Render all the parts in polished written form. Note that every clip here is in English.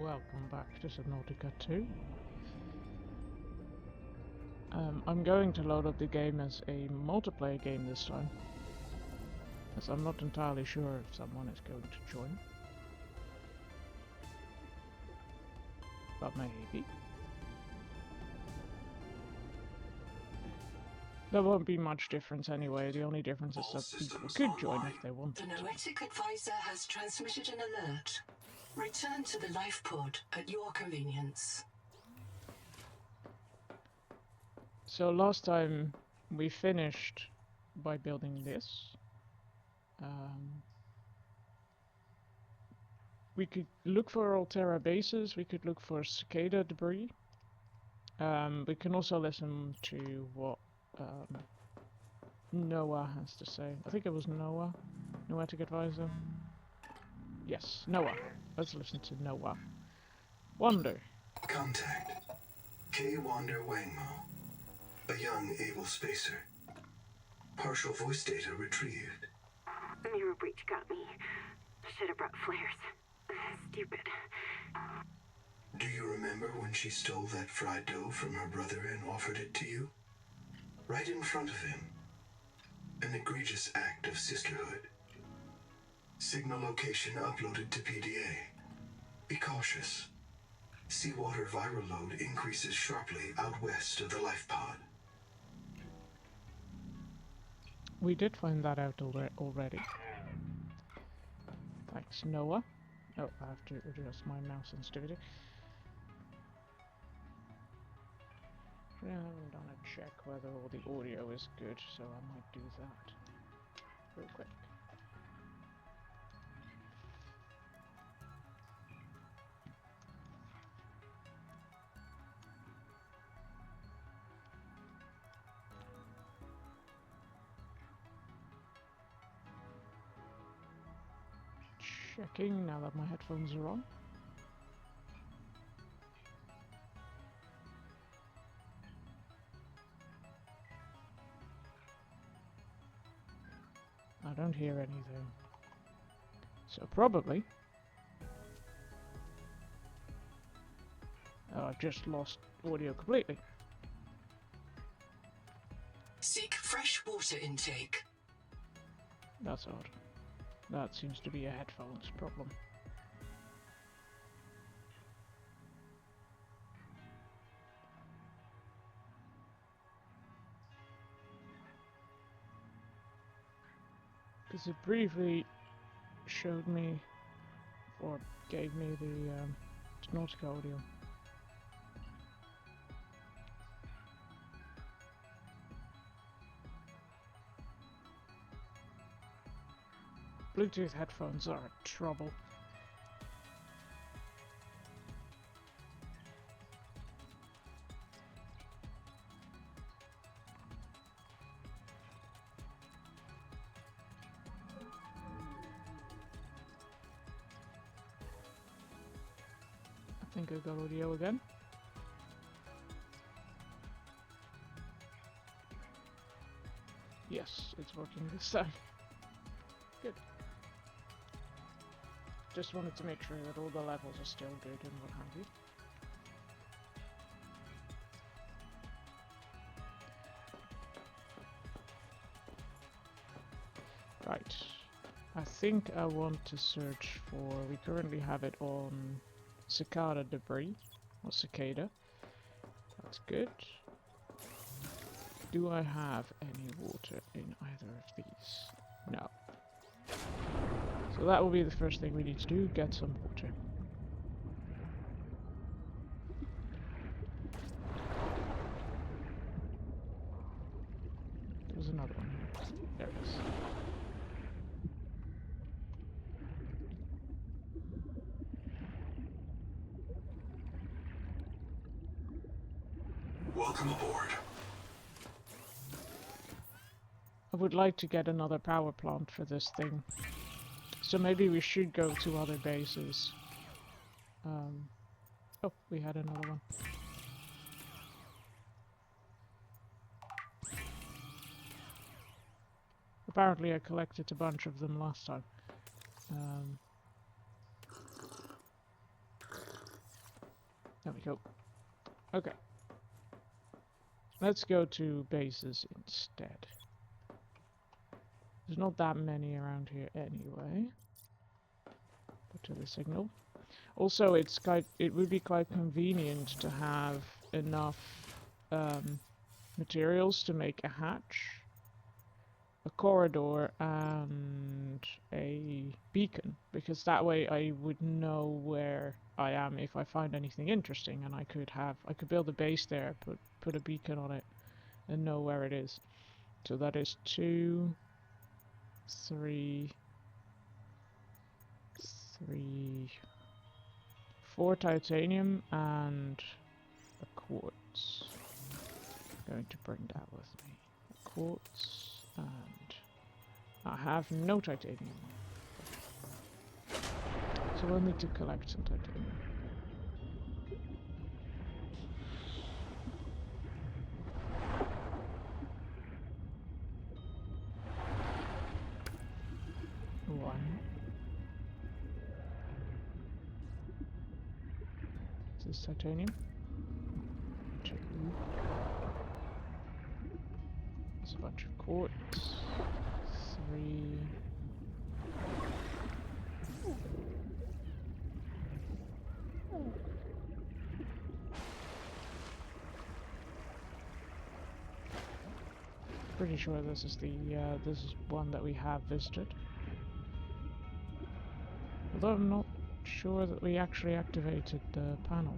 Welcome back to Subnautica 2. I'm going to load up the game as a multiplayer game this time, as I'm not entirely sure if someone is going to join. But maybe. There won't be much difference anyway, the only difference is that people could join if they wanted The to. Noetic Advisor has transmitted an alert. Return to the life pod at your convenience. So last time we finished by building this. We could look for Altera bases, we could look for cicada debris. We can also listen to what Noah has to say. I think it was Noah, Noetic Advisor. Yes, Noah. Let's listen to Noah. Wander. Contact. K. Wander Wangmo. A young, able spacer. Partial voice data retrieved. Mirror breach got me. Should have brought flares. Stupid. Do you remember when she stole that fried dough from her brother and offered it to you? Right in front of him. An egregious act of sisterhood. Signal location uploaded to PDA. Be cautious. Seawater viral load increases sharply out west of the life pod. We did find that out already. Thanks, Noah. Oh, I have to adjust my mouse sensitivity. I haven't done a check whether all the audio is good, so I might do that real quick. Checking now that my headphones are on. I don't hear anything. So probably... Oh, I've just lost audio completely. Seek fresh water intake. That's odd. That seems to be a headphones problem. Because it briefly showed me, or gave me the Subnautica audio. Bluetooth headphones are trouble. I think I got audio again. Yes, it's working this time. Good. Just wanted to make sure that all the levels are still good and what have you. Right. I think I want to search for... We currently have it on cicada debris. Or cicada. That's good. Do I have any water in either of these? No. So that will be the first thing we need to do, get some water. There was another one here. There it is. Welcome aboard. I would like to get another power plant for this thing. So maybe we should go to other bases. Oh, we had another one. Apparently I collected a bunch of them last time. There we go. Okay. Let's go to bases instead. There's not that many around here anyway. Go to the signal. Also, it would be quite convenient to have enough materials to make a hatch, a corridor, and a beacon, because that way I would know where I am if I find anything interesting, and I could build a base there, put a beacon on it, and know where it is. So that is 2, 3, 4 titanium and a quartz. I'm going to bring that with me. A quartz, and I have no titanium. So we'll need to collect some titanium. One. This is titanium. 2. There's a bunch of quartz. 3. Pretty sure this is this is one that we have visited. Although I'm not sure that we actually activated the panel.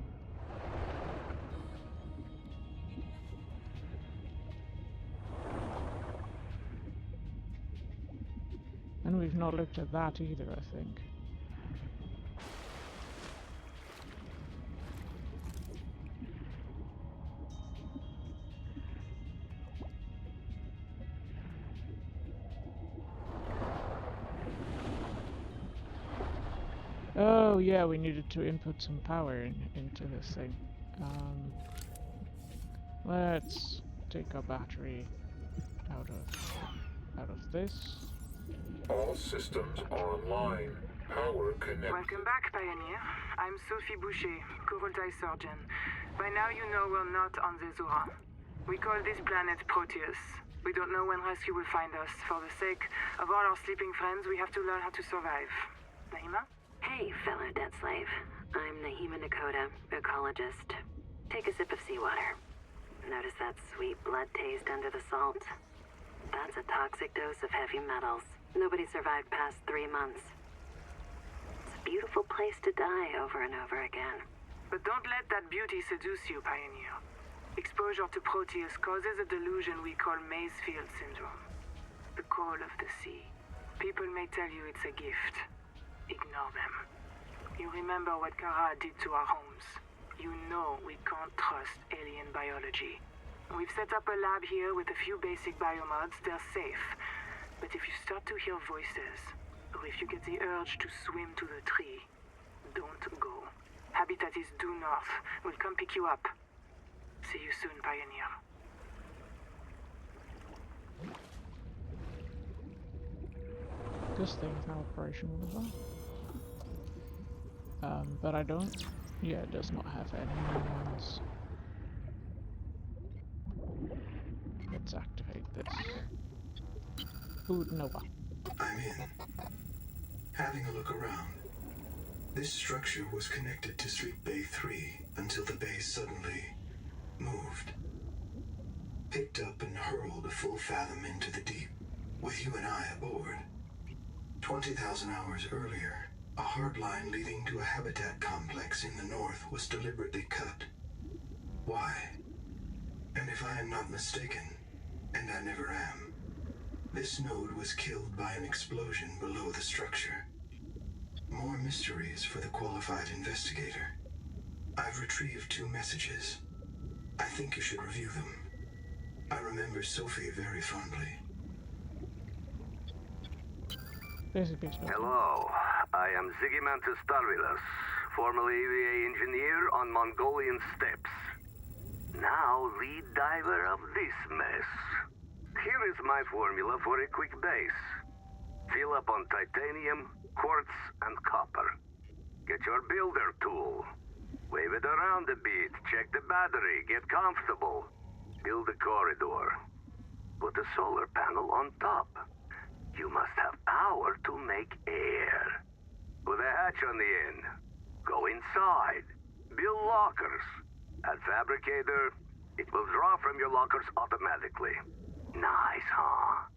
And we've not looked at that either, I think. Oh yeah, we needed to input some power into this thing. Let's take our battery out of this. All systems online. Power connected. Welcome back, Pioneer. I'm Sophie Boucher, Kurultai surgeon. By now you know we're not on the Zura. We call this planet Proteus. We don't know when rescue will find us. For the sake of all our sleeping friends, we have to learn how to survive. Naima? Hey, fellow dead slave. I'm Naima Nakota, ecologist. Take a sip of seawater. Notice that sweet blood taste under the salt? That's a toxic dose of heavy metals. Nobody survived past 3 months. It's a beautiful place to die over and over again. But don't let that beauty seduce you, Pioneer. Exposure to Proteus causes a delusion we call Maysfield syndrome. The call of the sea. People may tell you it's a gift. Ignore them. You remember what Kara did to our homes. You know we can't trust alien biology. We've set up a lab here with a few basic biomods. They're safe. But if you start to hear voices, or if you get the urge to swim to the tree, don't go. Habitat is due north. We'll come pick you up. See you soon, Pioneer. This thing's now operational as well. But I don't. Yeah, it does not have any ones. Let's activate this. Ooh, Nova. I'm in. Having a look around. This structure was connected to Street Bay 3 until the base suddenly moved. Picked up and hurled a full fathom into the deep, with you and I aboard. 20,000 hours earlier, a hard line leading to a habitat complex in the north was deliberately cut. Why? And if I am not mistaken, and I never am, this node was killed by an explosion below the structure. More mysteries for the qualified investigator. I've retrieved 2 messages. I think you should review them. I remember Sophie very fondly. Hello, I am Zigimantus Starvilus, formerly EVA engineer on Mongolian steppes. Now lead diver of this mess. Here is my formula for a quick base. Fill up on titanium, quartz, and copper. Get your builder tool. Wave it around a bit, check the battery, get comfortable. Build a corridor. Put a solar panel on top. You must have power to make air. Put a hatch on the end. Go inside. Build lockers. At Fabricator, it will draw from your lockers automatically. Nice, huh?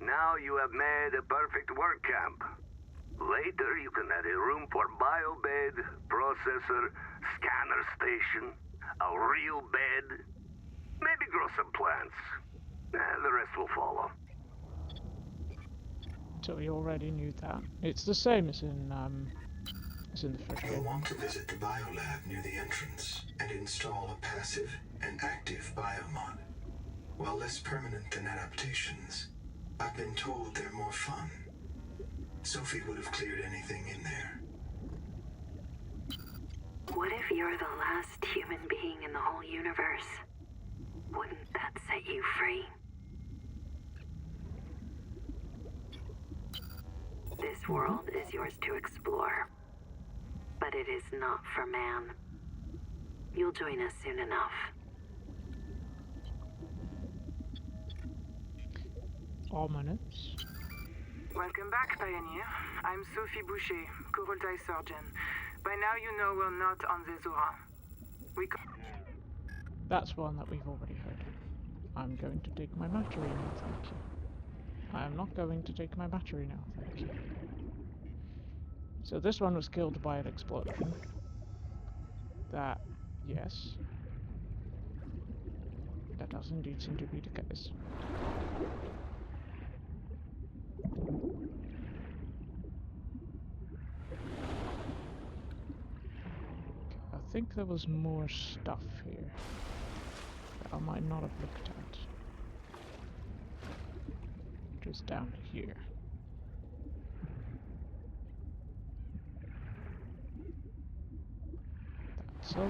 Now you have made a perfect work camp. Later, you can add a room for biobed, processor, scanner station, a real bed. Maybe grow some plants. The rest will follow. So we already knew that. It's the same as in the first You'll game. want to visit the biolab near the entrance and install a passive and active biomod. While less permanent than adaptations, I've been told they're more fun. Sophie would have cleared anything in there. What if you're the last human being in the whole universe? Wouldn't that set you free? This world is yours to explore, but it is not for man. You'll join us soon enough. Ominous. Welcome back, Pioneer. I'm Sophie Boucher, Kurultai surgeon. By now you know we're not on the Zora. That's one that we've already heard. I'm going to take my battery now, thank you. I am not going to take my battery now, thank you. So this one was killed by an explosion. That, yes. That does indeed seem to be the case. I think there was more stuff here that I might not have looked at. Just down here. That's a lot.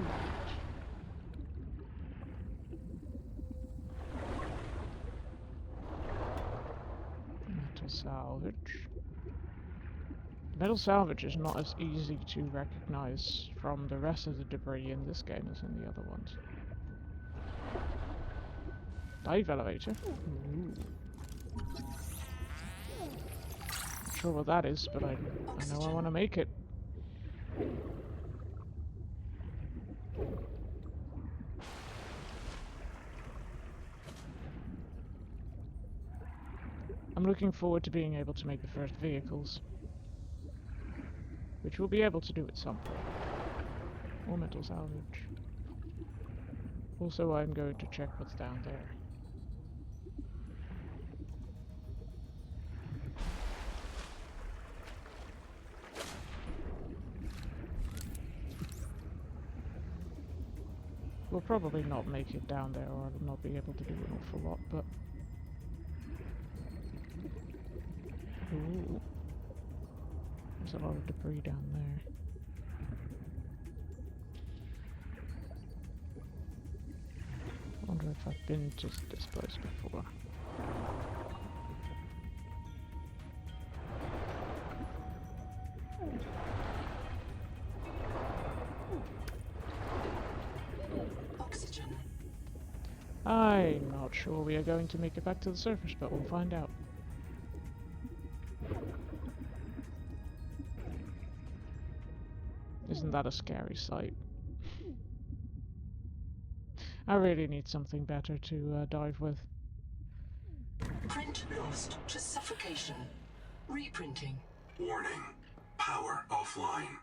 Metal salvage. Metal salvage is not as easy to recognize from the rest of the debris in this game as in the other ones. Dive elevator. Ooh. Not sure what that is, but I know I want to make it. I'm looking forward to being able to make the first vehicles, which we'll be able to do at some point. Or metal salvage. Also, I'm going to check what's down there. We'll probably not make it down there, or I'll not be able to do an awful lot, but... Ooh. There's a lot of debris down there. I wonder if I've been to this place before. Oxygen. I'm not sure we are going to make it back to the surface, but we'll find out. Isn't that a scary sight? I really need something better to dive with. Print lost to suffocation. Reprinting. Warning. Power offline.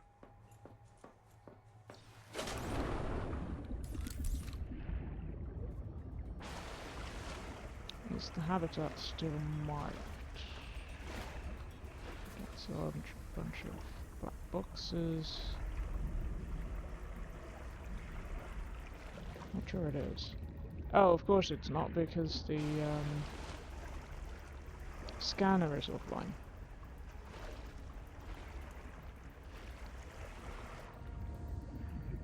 Is the habitat still marked? That's a bunch of black boxes. Not sure it is. Oh, of course it's not, because the scanner is offline.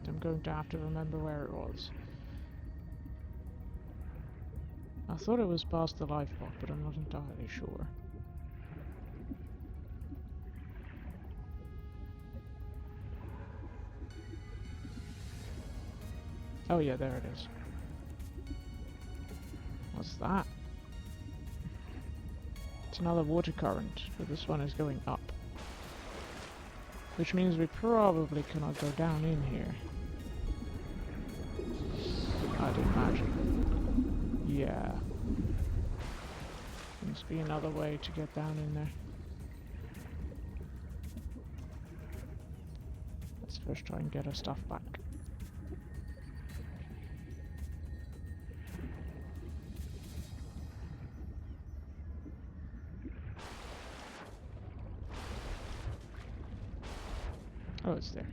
I'm going to have to remember where it was. I thought it was past the life pod, but I'm not entirely sure. Oh yeah, there it is. What's that? It's another water current, but this one is going up. Which means we probably cannot go down in here. I'd imagine. Yeah. Must be another way to get down in there. Let's first try and get our stuff back. Oh, it's there.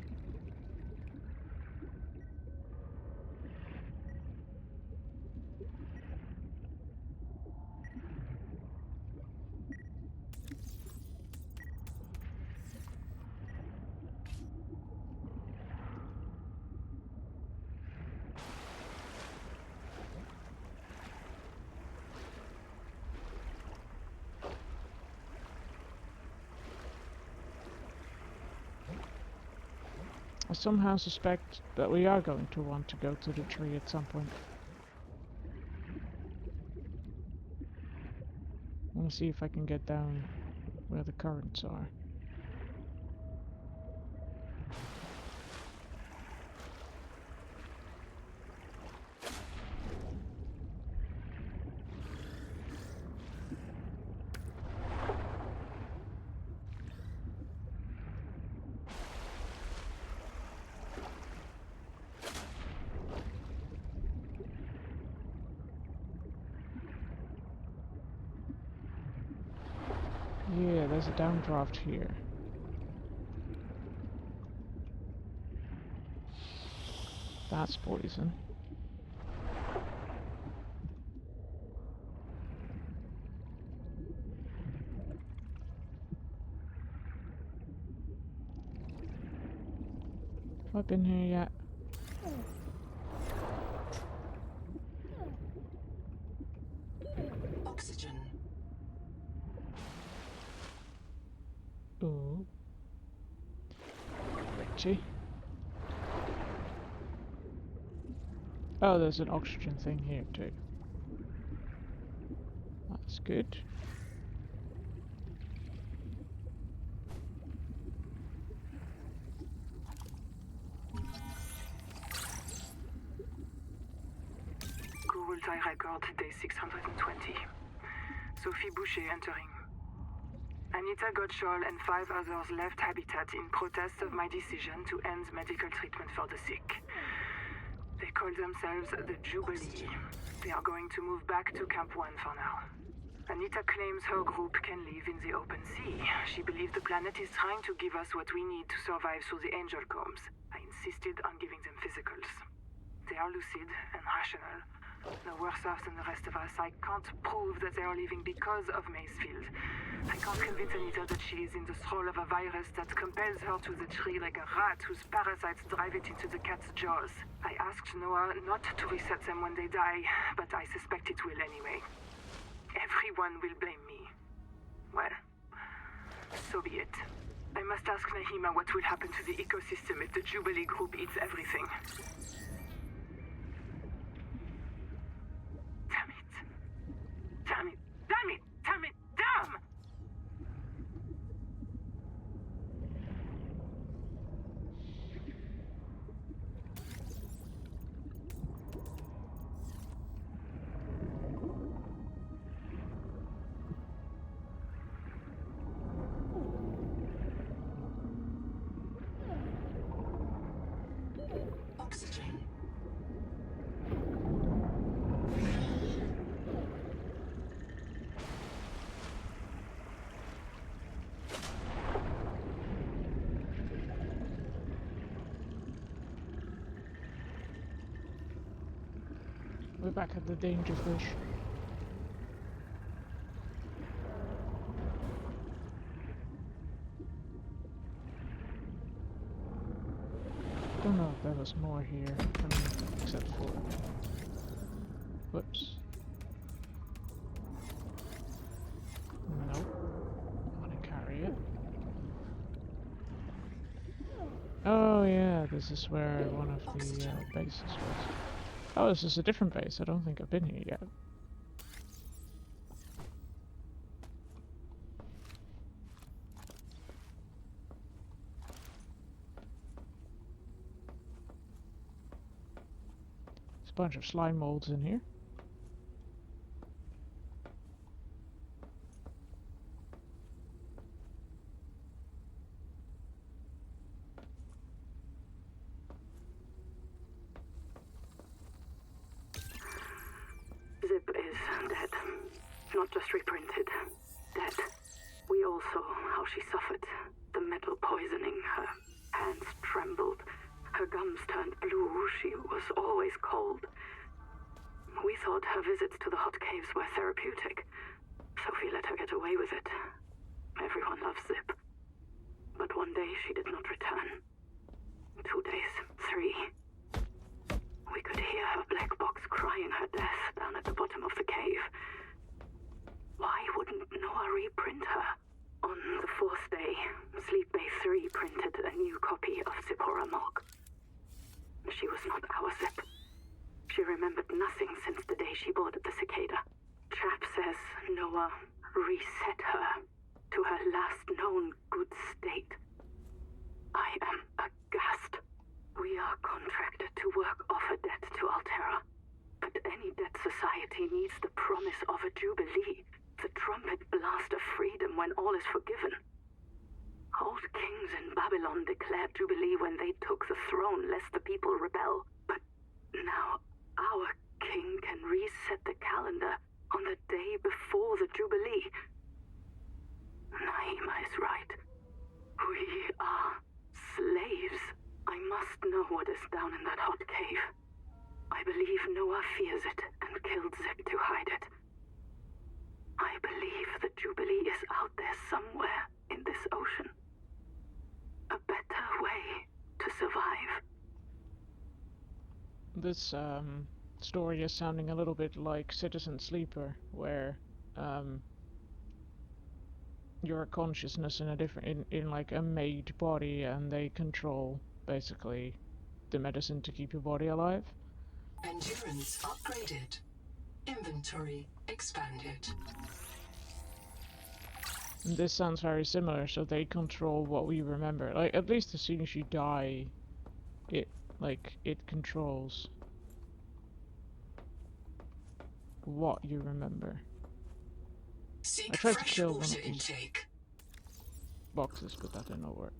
I somehow suspect that we are going to want to go to the tree at some point. I want to see if I can get down where the currents are. Yeah, there's a downdraft here. That's poison. Have I been here yet? Oxygen. Ooh. Richie. Oh, there's an oxygen thing here too. That's good. Google record day 620. Sophie Boucher entering. Anita Gottschall and 5 others left Habitat in protest of my decision to end medical treatment for the sick. They call themselves the Jubilee. They are going to move back to Camp 1 for now. Anita claims her group can live in the open sea. She believes the planet is trying to give us what we need to survive through the angel combs. I insisted on giving them physicals. They are lucid and rational. No worse off than the rest of us. I can't prove that they are leaving because of Macefield. I can't convince Anita that she is in the thrall of a virus that compels her to the tree like a rat whose parasites drive it into the cat's jaws. I asked Noah not to reset them when they die, but I suspect it will anyway. Everyone will blame me. Well, so be it. I must ask Nahima what will happen to the ecosystem if the Jubilee group eats everything. Damn it. Damn it. Damn it. Damn it. Damn! Oxygen. We're back at the danger fish. Don't know if there was more here, except for... Whoops. Nope. I want to carry it. Oh yeah, this is where one of the bases was. Oh, this is a different base. I don't think I've been here yet. There's a bunch of slime molds in here. Zip is dead. Not just reprinted. Dead. We all saw how she suffered. The metal poisoning. Her hands trembled. Her gums turned blue. She was always cold. We thought her visits to the hot caves were therapeutic. Sophie let her get away with it. Everyone loves Zip. But one day she did not return. 2 days. 3. We could hear her black box crying her death down at the bottom of the cave. Why wouldn't Noah reprint her? On the 4th day, Sleep Bay 3 printed a new copy of Zipporah Mog. She was not our Zip. She remembered nothing since the day she boarded the Cicada. Chap says Noah reset her to her last known good state. I am aghast. We are contracted to work off a debt to Altera. But any debt society needs the promise of a jubilee, the trumpet blast of freedom when all is forgiven. Old kings in Babylon declared jubilee when they took the throne lest the people rebel. But now our king can reset the calendar on the day before the jubilee. Naima is right. We are slaves. I must know what is down in that hot cave. I believe Noah fears it and killed Zip to hide it. I believe the Jubilee is out there somewhere in this ocean. A better way to survive. This story is sounding a little bit like Citizen Sleeper, where you're a consciousness in a different in like a made body, and they control basically the medicine to keep your body alive. Endurance upgraded. Inventory expanded. And this sounds very similar, so they control what we remember. Like, at least as soon as you die, it controls what you remember. Seek I tried to fresh kill one water of these intake. boxes, but that did not work.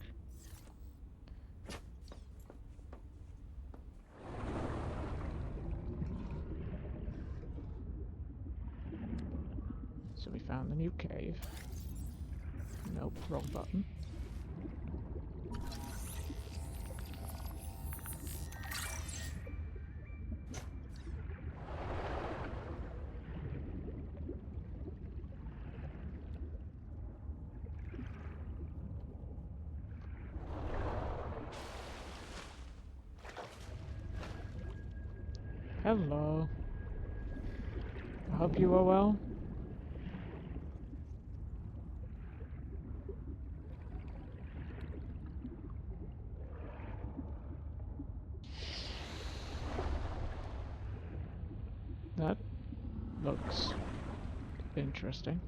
So we found a new cave. Nope, wrong button. Hello. I hope you are well. That looks interesting.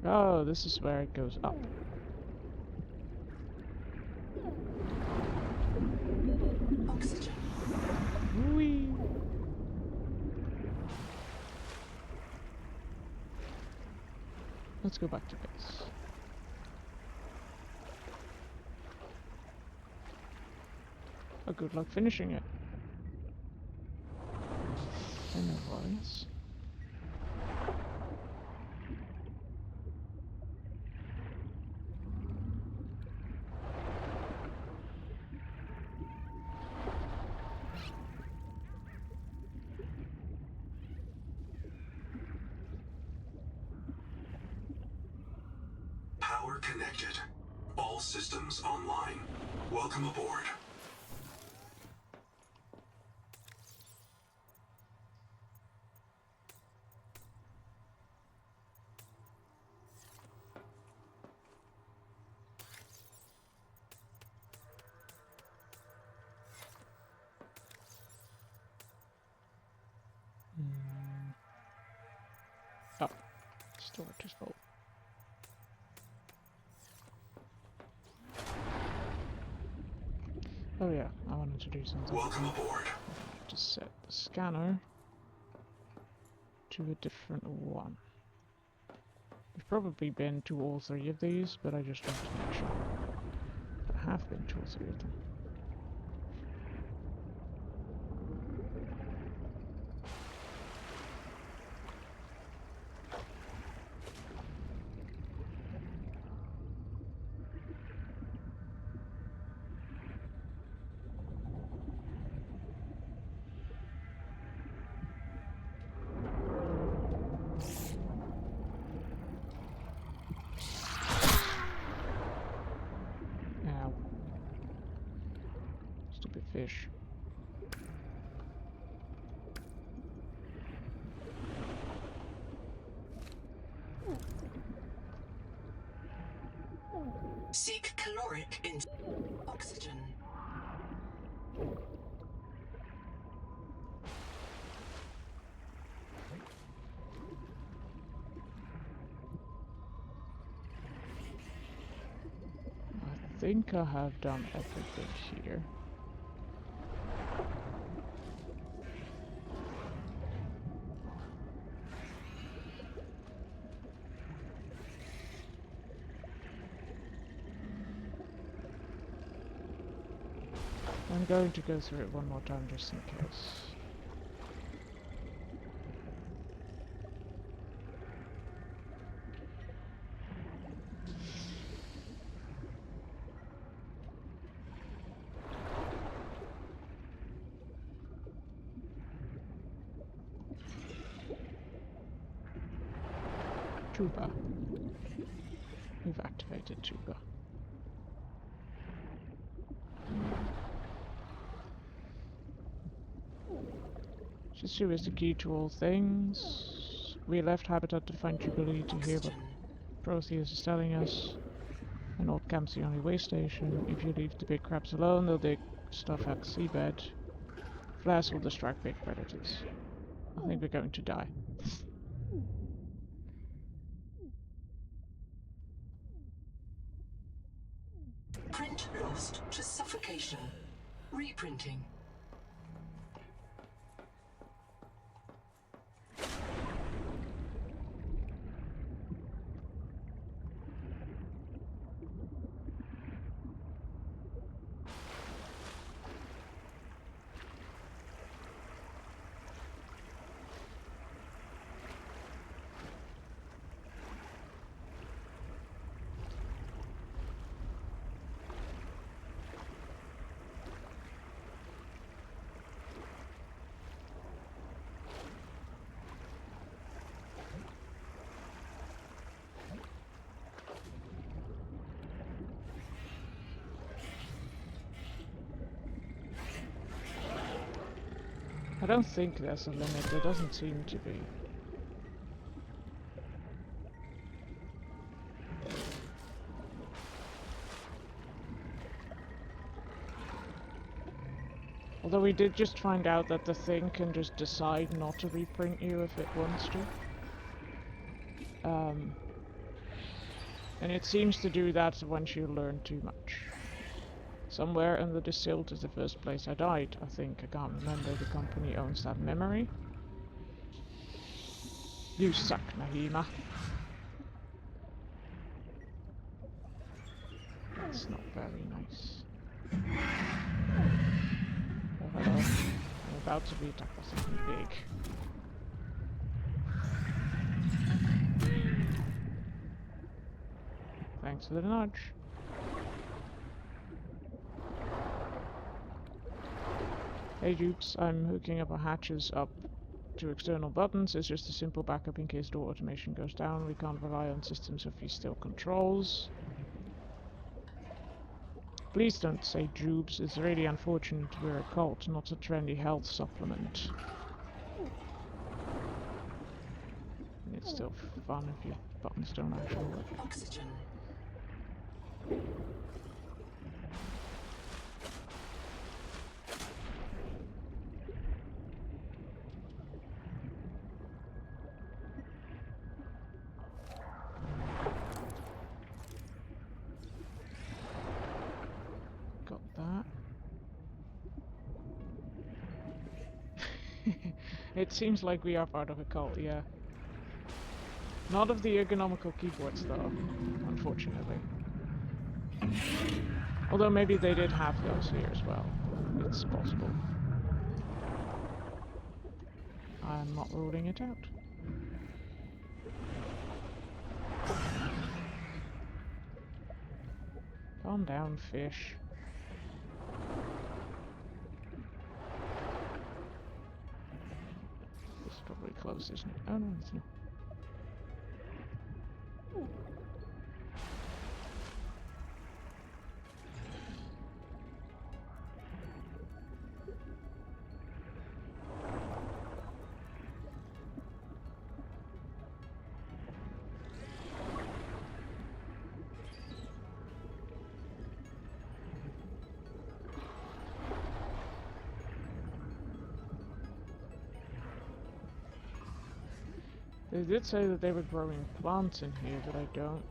Oh, this is where it goes up. Oxygen. Whee! Let's go back to base. Oh, good luck finishing it. Anyways. Power connected. All systems online. Welcome aboard. Oh, storage is full. Oh yeah, I wanted to do something. Welcome aboard. To set the scanner to a different one. We've probably been to all three of these, but I just want to make sure. I have been to all three of them. Ow. Stupid fish. Seek caloric in oxygen. I think I have done everything here. I'm going to go through it one more time just in case. Tuba. We've activated Tuba. Shisu is the key to all things. We left Habitat to find Jubilee to hear what Protheus is telling us. And Old Camp's the only way station. If you leave the big crabs alone, they'll dig stuff at the seabed. Flash will distract big predators. I think we're going to die. Print lost to suffocation. Reprinting. I don't think there's a limit, there doesn't seem to be. Although we did just find out that the thing can just decide not to reprint you if it wants to. And it seems to do that once you learn too much. Somewhere under the silt is the first place I died, I think. I can't remember. The company owns that memory. You suck, Nahima. That's not very nice. Oh, hello. I'm about to be attacked by something big. Thanks for the nudge. Hey Dukes, I'm hooking up our hatches up to external buttons. It's just a simple backup in case door automation goes down. We can't rely on systems if he still controls. Please don't say Jubes. It's really unfortunate we're a cult, not a trendy health supplement. And it's still fun if your buttons don't actually work. Oxygen. It seems like we are part of a cult, yeah. Not of the ergonomical keyboards, though, unfortunately. Although maybe they did have those here as well. It's possible. I'm not ruling it out. Calm down, fish. This is probably close, isn't it? Oh no, it's not. They did say that they were growing plants in here, but I don't...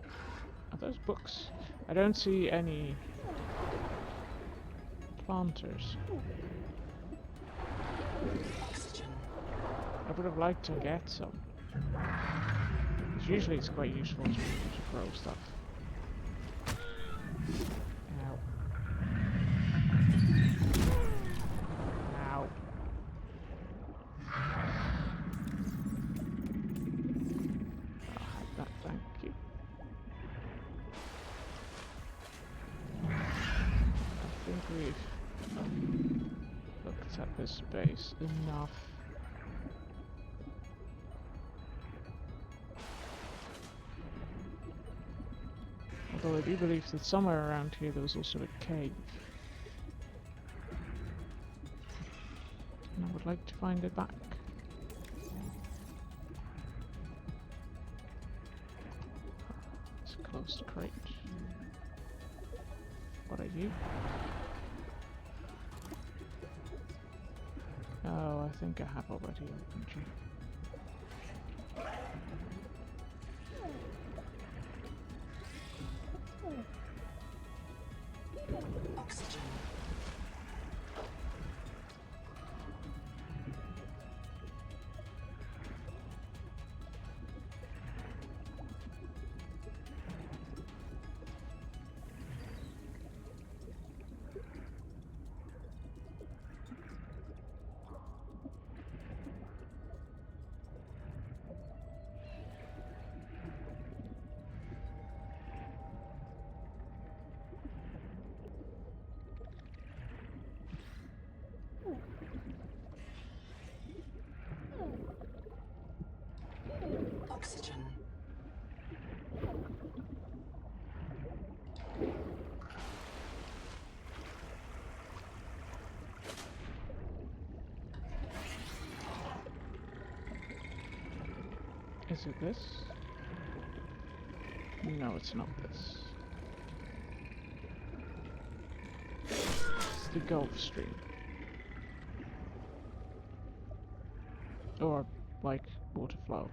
Are those books? I don't see any planters. Oxygen. I would have liked to get some. 'Cause usually it's quite useful to grow stuff. Ow. Ow. Thank you. I think we've looked at this space enough. Although I do believe that somewhere around here there was also a cave. And I would like to find it back. It's a closed crate. What are you? Oh, I think I have already opened you. Oxygen. Oxygen. Is it this? No, it's not this. It's the Gulf Stream. Or, like, water flow.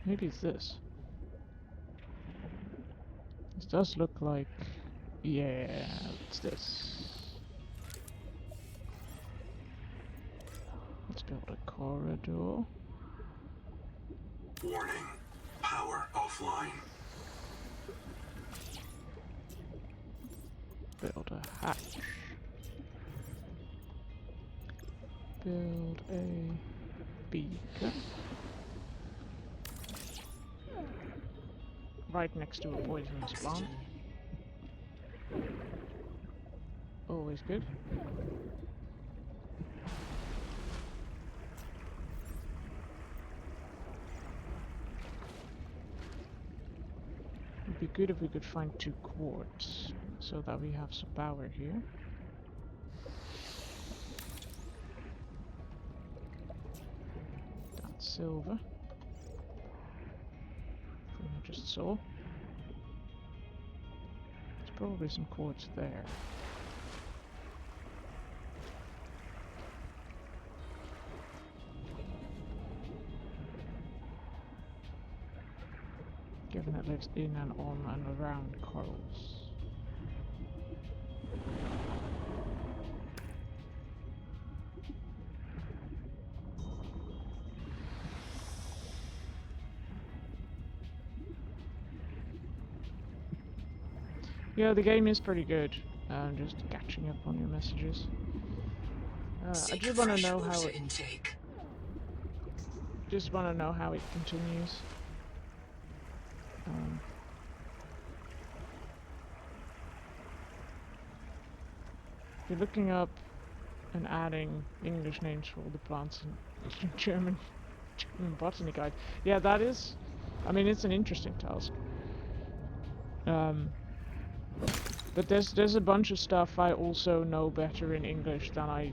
Maybe it's this. This does look like... Yeah, it's this. Let's build a corridor. Warning. Power offline. Build a hatch. Build a beacon. Right next to a poisonous plant. Always good. be good if we could find 2 quartz, so that we have some power here. That's silver. From I just saw. There's probably some quartz there. Given it lives in and on and around corals. Yeah, the game is pretty good. I'm just catching up on your messages. I just want to know how it. Just want to know how it continues. If you're looking up and adding English names for all the plants in German botany guide, yeah, that is. I mean, it's an interesting task. But there's a bunch of stuff I also know better in English than I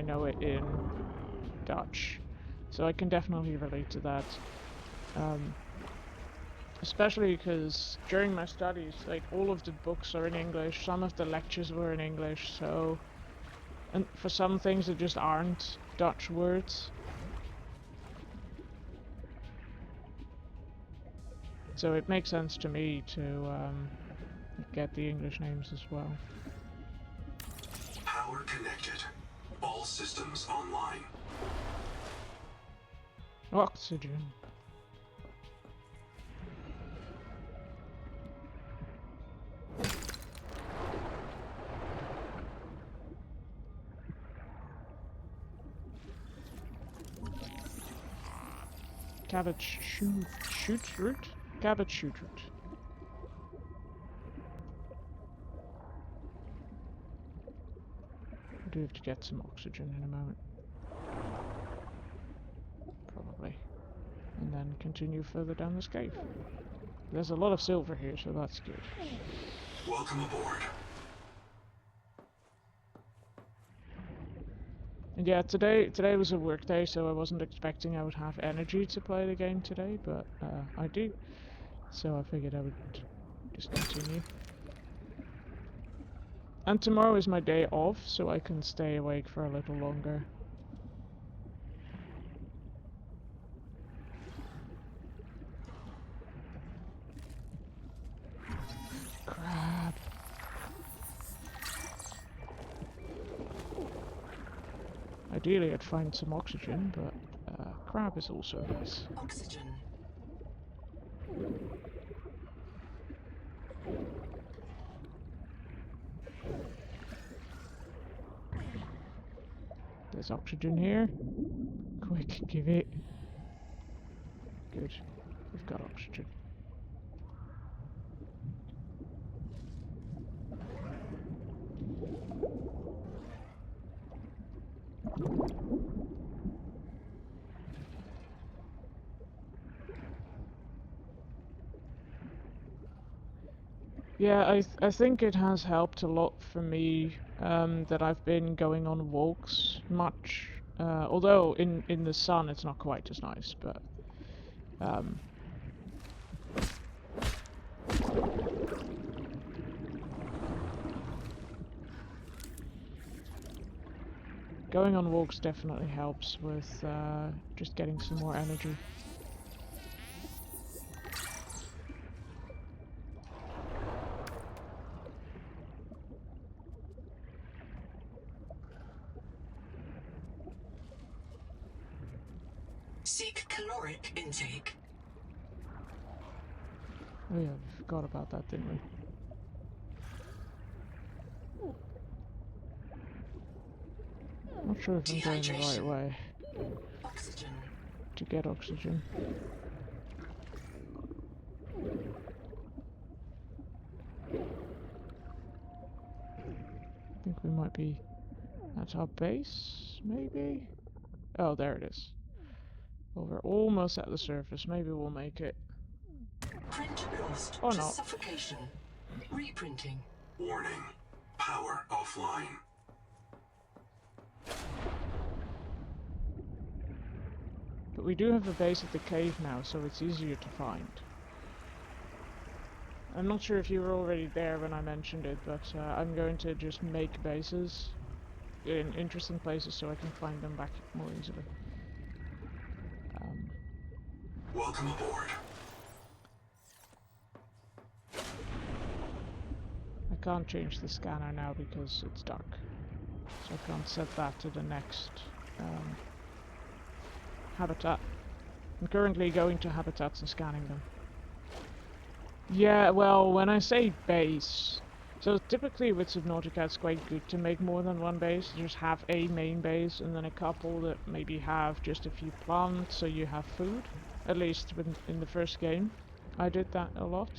know it in Dutch, so I can definitely relate to that. Especially because during my studies, like, all of the books are in English, some of the lectures were in English, so... And for some things there just aren't Dutch words. So it makes sense to me to get the English names as well. Power connected. All systems online. Oxygen. Cabbage shoot root? Cabbage shoot root. I do have to get some oxygen in a moment. Probably. And then continue further down this cave. There's a lot of silver here, so that's good. Welcome aboard. And yeah, today was a work day, so I wasn't expecting I would have energy to play the game today, but I do. So I figured I would just continue. And tomorrow is my day off, so I can stay awake for a little longer. Crab. Ideally I'd find some oxygen, but crab is also nice. Oxygen. There's oxygen here. Quick, give it. Good. We've got oxygen. Yeah, I think it has helped a lot for me that I've been going on walks much. Although in the sun it's not quite as nice, but going on walks definitely helps with just getting some more energy. Seek caloric intake. Oh yeah, we forgot about that, didn't we? Not sure if I'm going the right way Oxygen. to get oxygen. I think we might be at our base, maybe? Oh, there it is. Well, we're almost at the surface. Maybe we'll make it. Print exposed Or to not. suffocation. Reprinting. Warning. Power offline. But we do have a base at the cave now, so it's easier to find. I'm not sure if you were already there when I mentioned it, but I'm going to just make bases in interesting places so I can find them back more easily. Welcome aboard. I can't change the scanner now because it's dark. So I can't set that to the next habitat. I'm currently going to habitats and scanning them. Yeah, well, when I say base, so typically with Subnautica it's quite good to make more than one base. Just have a main base and then a couple that maybe have just a few plants so you have food. At least in the first game I did that a lot.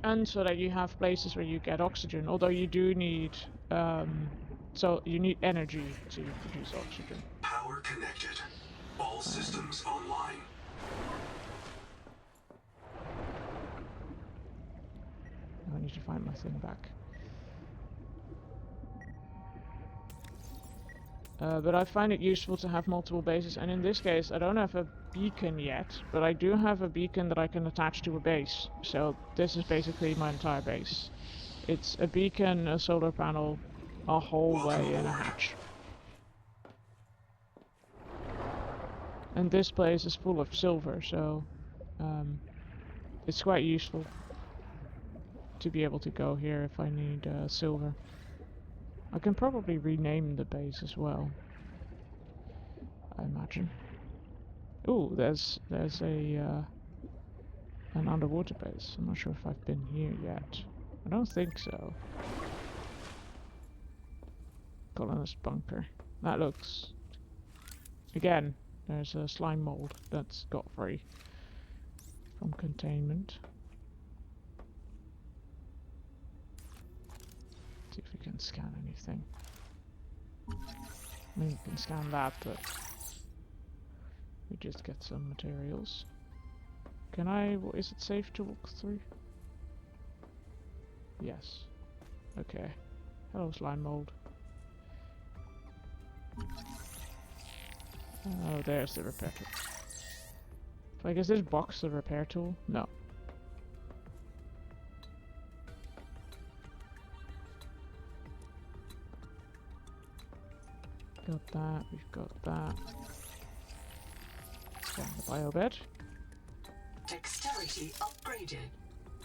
And so that you have places where you get oxygen, although you do need so you need energy to produce oxygen. Power connected. All systems online. I need to find my thing back. But I find it useful to have multiple bases, and in this case I don't have a beacon yet, but I do have a beacon that I can attach to a base. So this is basically my entire base. It's a beacon, a solar panel, a hallway, and a hatch. And this place is full of silver, so it's quite useful to be able to go here if I need silver. I can probably rename the base as well, I imagine. Ooh, there's a an underwater base. I'm not sure if I've been here yet. I don't think so. Colonist bunker. That looks... Again, there's a slime mold that's got free from containment. See if we can scan anything. I mean, we can scan that, but we just get some materials. Can I... is it safe to walk through? Yes. Okay. Hello, slime mold. Oh, there's the repair tool. Like, is this box the repair tool? No. Got that, we've got that. Scan the biobed. Dexterity upgraded.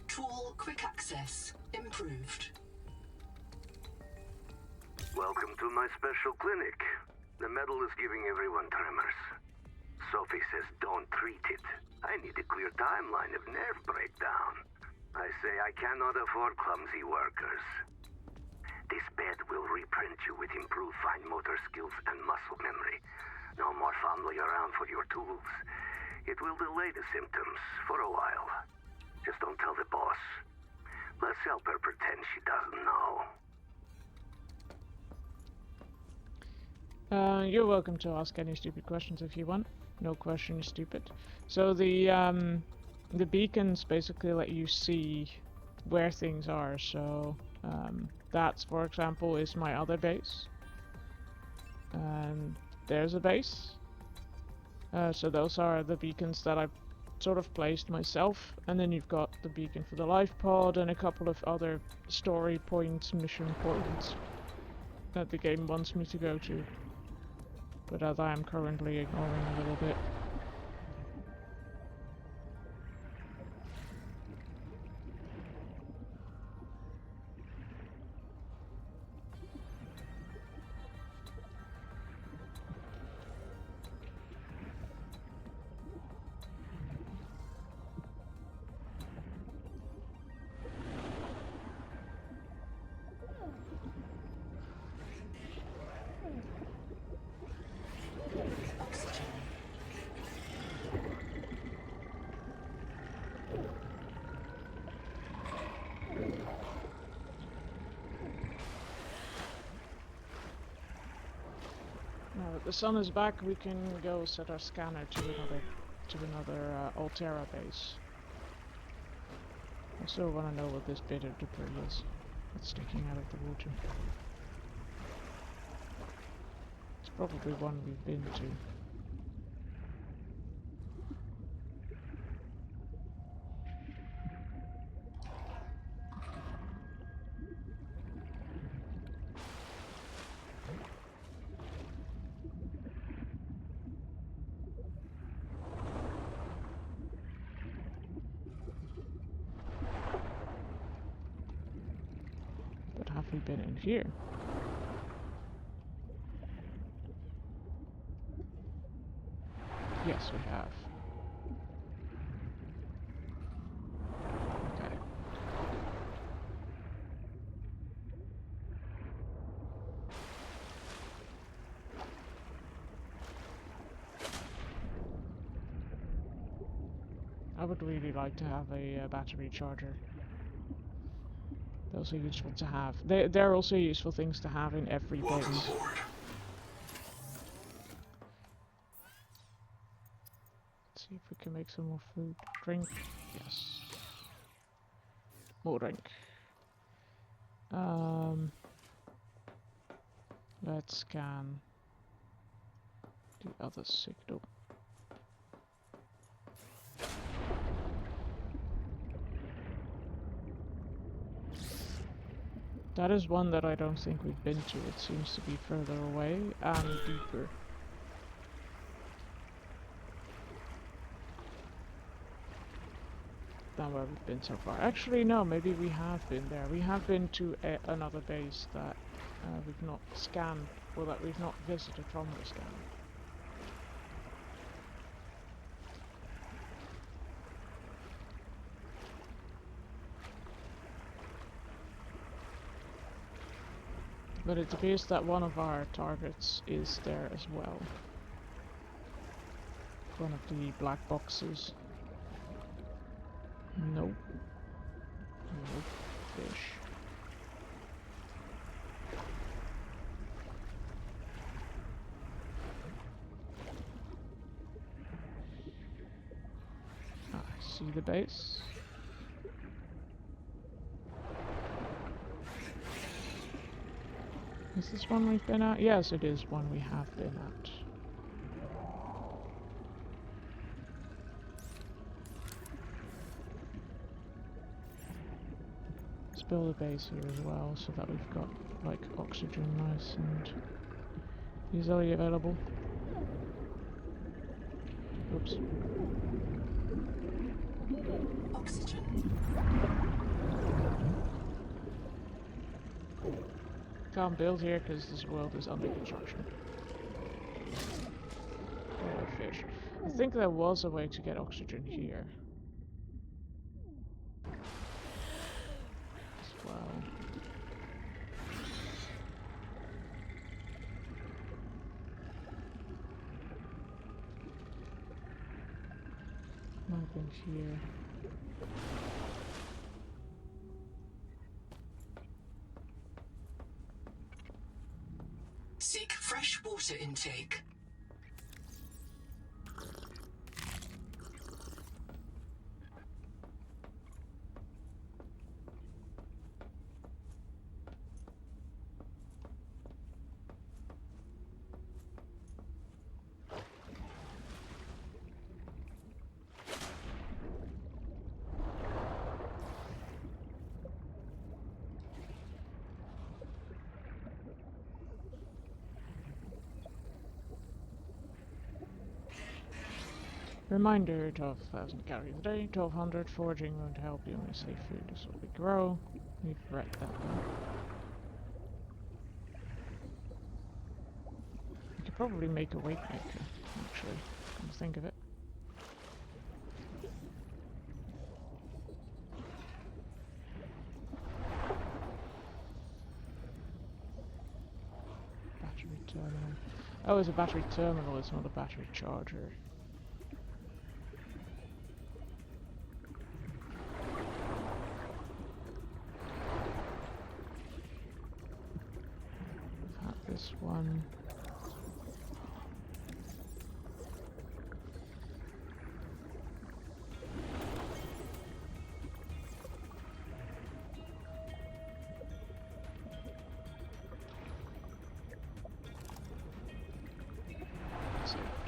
Tool quick access improved. Welcome to my special clinic. The metal is giving everyone tremors. Sophie says don't treat it. I need a clear timeline of nerve breakdown. I say I cannot afford clumsy workers. This bed will reprint you with improved fine motor skills and muscle memory. No more fumbling around for your tools. It will delay the symptoms for a while. Just don't tell the boss. Let's help her pretend she doesn't know. You're welcome to ask any stupid questions if you want. No question is stupid. So the beacons basically let you see where things are. So that's, for example, is my other base. And there's a base. So those are the beacons that I sort of placed myself. And then you've got the beacon for the life pod and a couple of other story points, mission points that the game wants me to go to, but that I am currently ignoring a little bit. Now that the sun is back, we can go set our scanner to to another Altera base. I still want to know what this bit of debris is that's sticking out of the water. It's probably one we've been to. But have we been in here? Yes, we have. Okay. I would really like to have a battery charger. Those are useful to have. They're also useful things to have in every Welcome base. aboard. Let's see if we can make some more food. Drink. Yes. More drink. Let's scan the other signal. That is one that I don't think we've been to. It seems to be further away and deeper. Than where we've been so far. Actually, no, maybe we have been there. We have been to another base that we've not scanned, or that we've not visited from the scan. But it appears that one of our targets is there as well. One of the black boxes. Nope. Nope. Fish. I see the base. Is this one we've been at? Yes, it is one we have been at. Let's build a base here as well, so that we've got, like, oxygen nice and easily available. Oops. Oxygen. Can't build here because this world is under construction. Oh, fish. I think there was a way to get oxygen here. As well. Nothing here. Seek fresh water intake. Reminder, 12,000 calories a day, 1200 foraging won't help you only save food as we grow. We've read that one. We could probably make a weight maker, actually, come to think of it. Battery terminal. Oh, it's a battery terminal, it's not a battery charger. This one.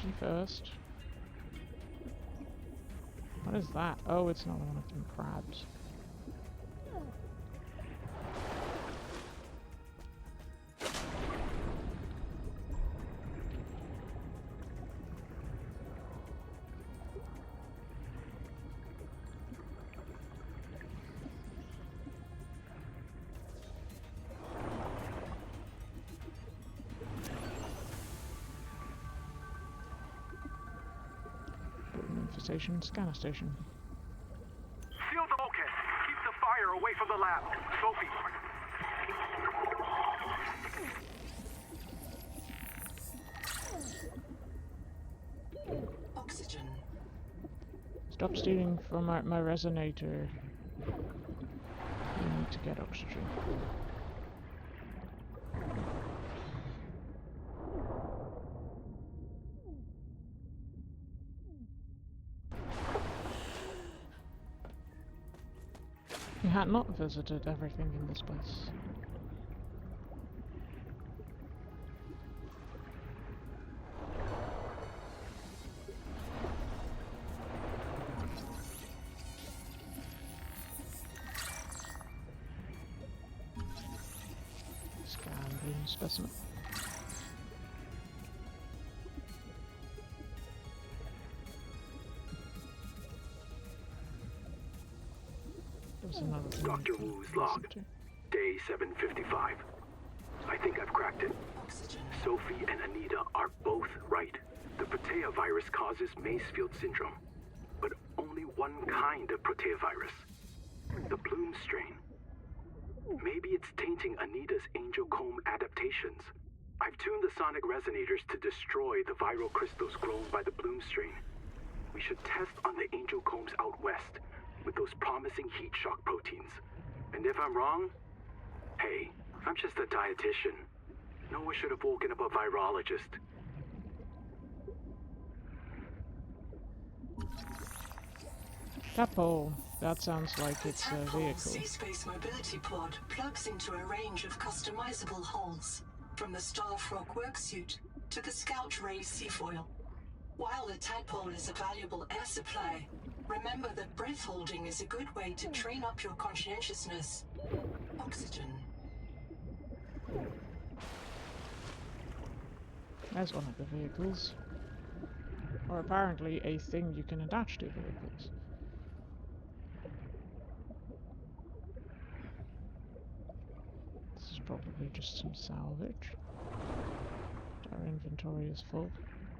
safety first. What is that? Oh, it's not one of them crabs. Station, scanner station. Field focus. Keep the fire away from the lab. Sophie. Oxygen. Stop stealing from my resonator. I need to get oxygen. We had not visited everything in this place. Scan room specimen. Dr. Wu's log. Day 755. I think I've cracked it. Oxygen. Sophie and Anita are both right. The protea virus causes Maysfield syndrome. But only one kind of protea virus. The Bloom strain. Maybe it's tainting Anita's angel comb adaptations. I've tuned the sonic resonators to destroy the viral crystals grown by the Bloom strain. We should test on the angel combs out west with those promising heat shock proteins. And if I'm wrong, hey, I'm just a dietitian. No one should have woken up a virologist. Tadpole. That sounds like it's a vehicle. Sea-Space Mobility Pod plugs into a range of customizable hulls, from the Starfrog worksuit to the Scout Ray seafoil. While the Tadpole is a valuable air supply, remember that breath holding is a good way to train up your conscientiousness. Oxygen. There's one of the vehicles. Or apparently a thing you can attach to vehicles. This is probably just some salvage. Our inventory is full.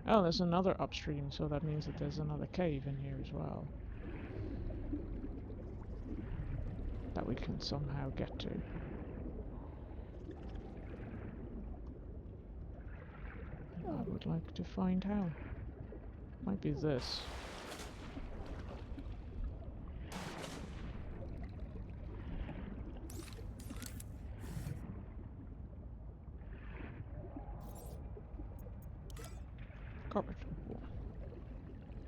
Oh, there's another upstream, so that means that there's another cave in here as well. That we can somehow get to. I would like to find how. Might be this. Covered.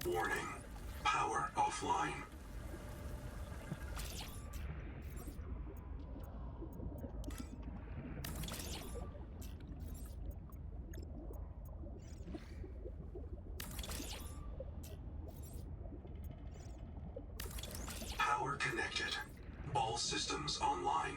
Warning. Power offline. Power connected. All systems online.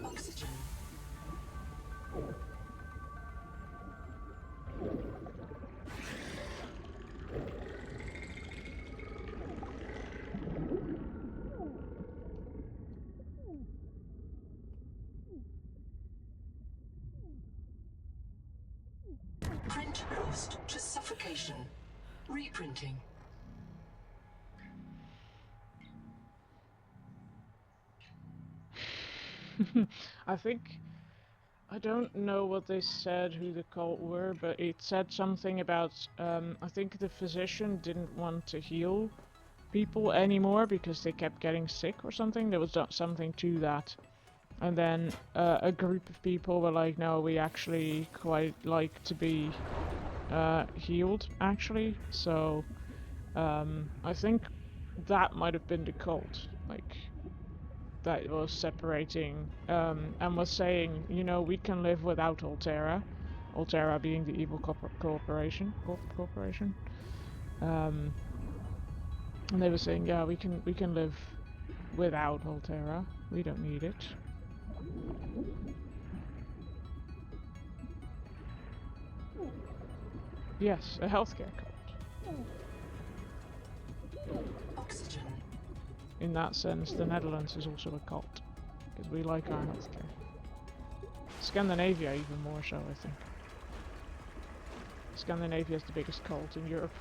Oxygen. Print lost to suffocation. Reprinting. I think I don't know what they said, who the cult were, but it said something about, I think the physician didn't want to heal people anymore because they kept getting sick or something. There was something to that. And then a group of people were like, no, we actually quite like to be healed, actually. So I think that might have been the cult. Like, that was separating and was saying, you know, we can live without Altera. Altera being the evil corporation. And they were saying, yeah, we can live without Altera. We don't need it. Yes, a healthcare cult. Oxygen. In that sense, the Netherlands is also a cult, because we like our healthcare. Scandinavia even more so, I think. Scandinavia is the biggest cult in Europe.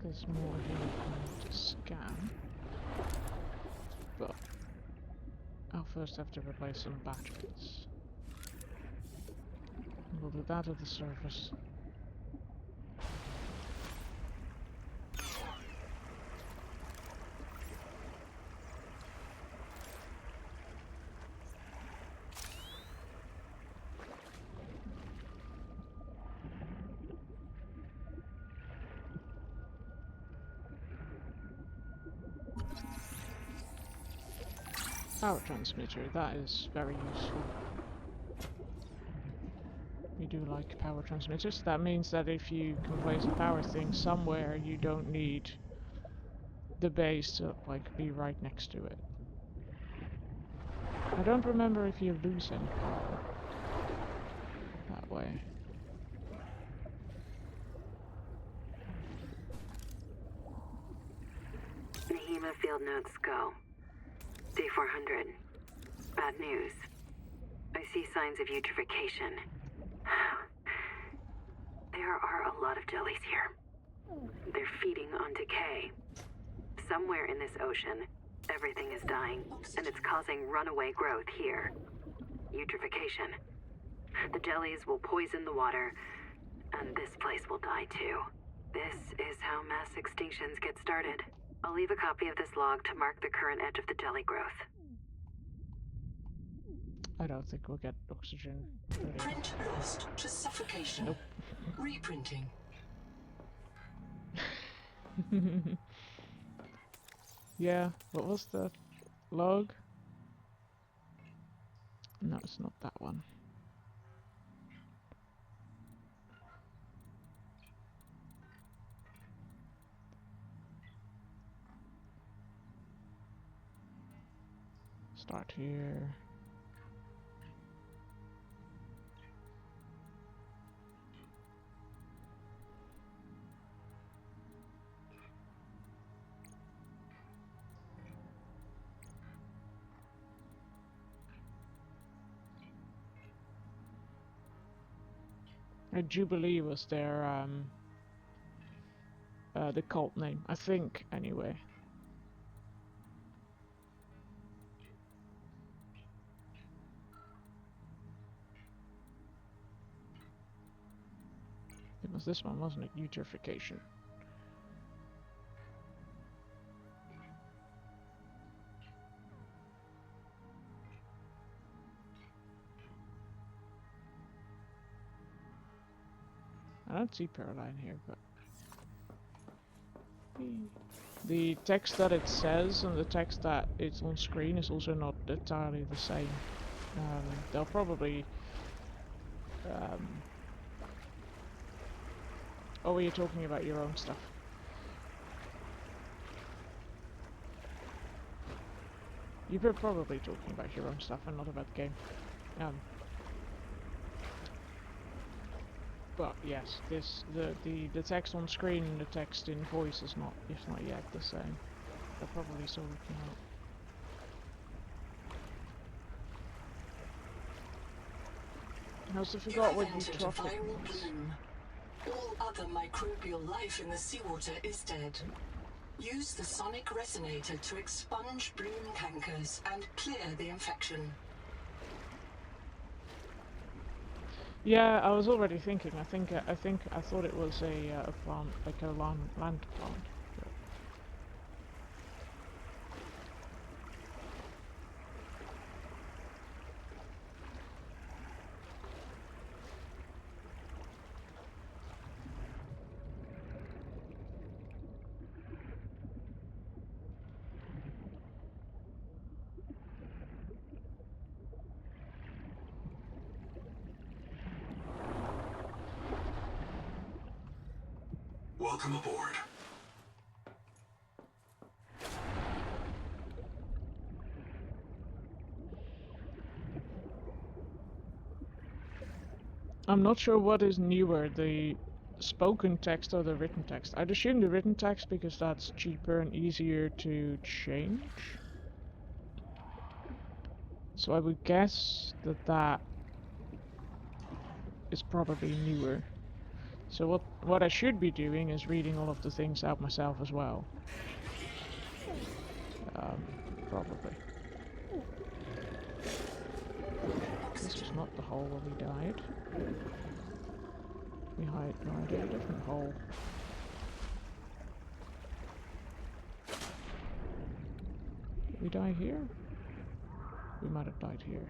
There's more here for me to scan, but I'll first have to replace some batteries. We'll do that at the surface. Power transmitter, that is very useful. We do like power transmitters. That means that if you can place a power thing somewhere, you don't need the base to like be right next to it. I don't remember if you lose any power that way. Nahima field notes go. Day 400. Bad news. I see signs of eutrophication. There are a lot of jellies here. They're feeding on decay. Somewhere in this ocean, everything is dying, and it's causing runaway growth here. Eutrophication. The jellies will poison the water, and this place will die too. This is how mass extinctions get started. I'll leave a copy of this log to mark the current edge of the jelly growth. I don't think we'll get oxygen. Print lost to suffocation. Nope. Reprinting. Yeah, what was the log? No, it's not that one. Start here. Jubilee was their the cult name, I think, anyway. It was this one, wasn't it? Eutrophication. I don't see Paraline here, but the text that it says and the text that it's on screen is also not entirely the same. They'll probably... Oh, are you talking about your own stuff? You were probably talking about your own stuff and not about the game. But yes, the text on screen and the text in voice is not yet the same. They're probably still looking out. I also forgot what eutrophic means. All other microbial life in the seawater is dead. Use the sonic resonator to expunge bloom cankers and clear the infection. Yeah, I was already thinking. I thought it was a plant, like a land plant. But Welcome aboard. I'm not sure what is newer, the spoken text or the written text. I'd assume the written text because that's cheaper and easier to change. So I would guess that that is probably newer. So what I should be doing is reading all of the things out myself as well. Probably. This was not the hole where we died. We died in a different hole. Did we die here? We might have died here.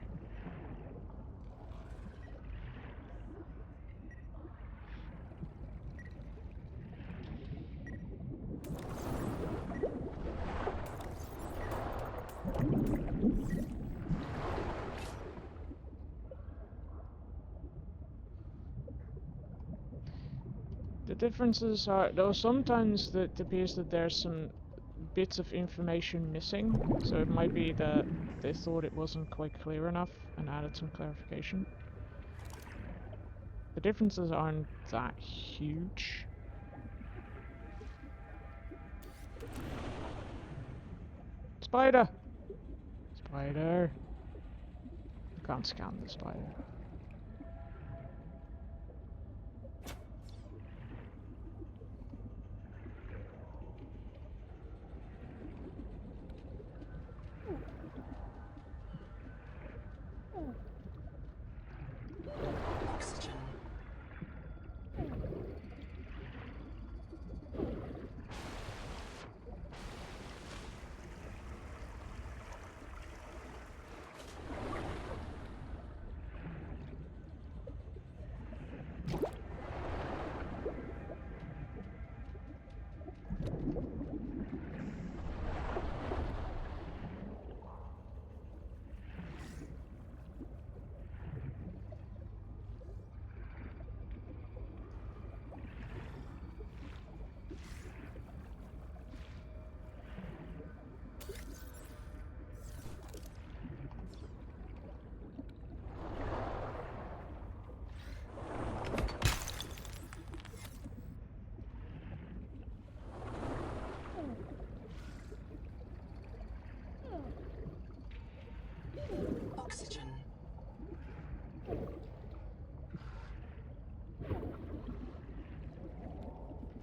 The differences are, though sometimes it appears that there's some bits of information missing, so it might be that they thought it wasn't quite clear enough and added some clarification. The differences aren't that huge. Spider! Spider! I can't scan the spider. Oxygen. Oxygen.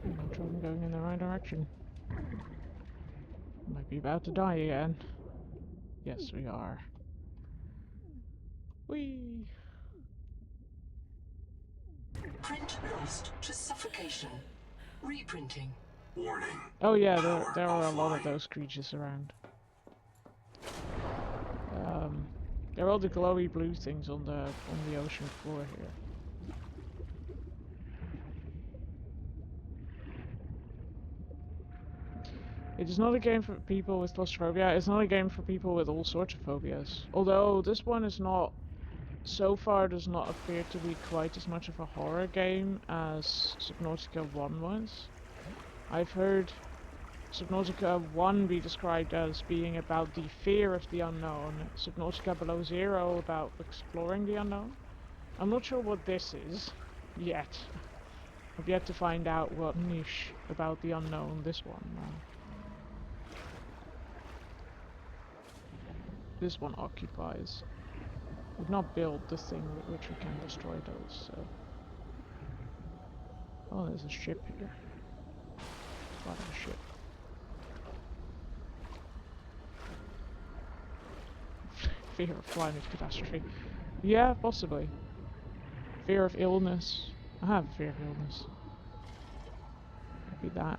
Not sure I'm going in the right direction. Might be about to die again. Yes, we are. Whee! Print lost to suffocation. Reprinting. Warning. Oh yeah, there are a lot of those creatures around. There are all the glowy blue things on the ocean floor here. It is not a game for people with claustrophobia. It's not a game for people with all sorts of phobias. Although this one is not, so far does not appear to be quite as much of a horror game as Subnautica 1 was. I've heard Subnautica 1 be described as being about the fear of the unknown, Subnautica Below Zero about exploring the unknown. I'm not sure what this is yet. I've yet to find out what niche about the unknown this one occupies. We've not built the thing with which we can destroy those, so... Oh, there's a ship here. What a ship. Fear of climate catastrophe. Yeah, possibly. Fear of illness. I have fear of illness. Could be that.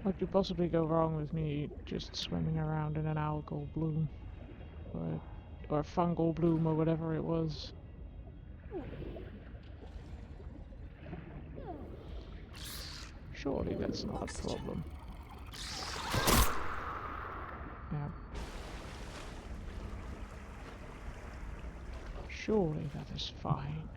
What could possibly go wrong with me just swimming around in an algal bloom? Or a fungal bloom or whatever it was. Surely that's not a problem. Yeah. Surely that is fine.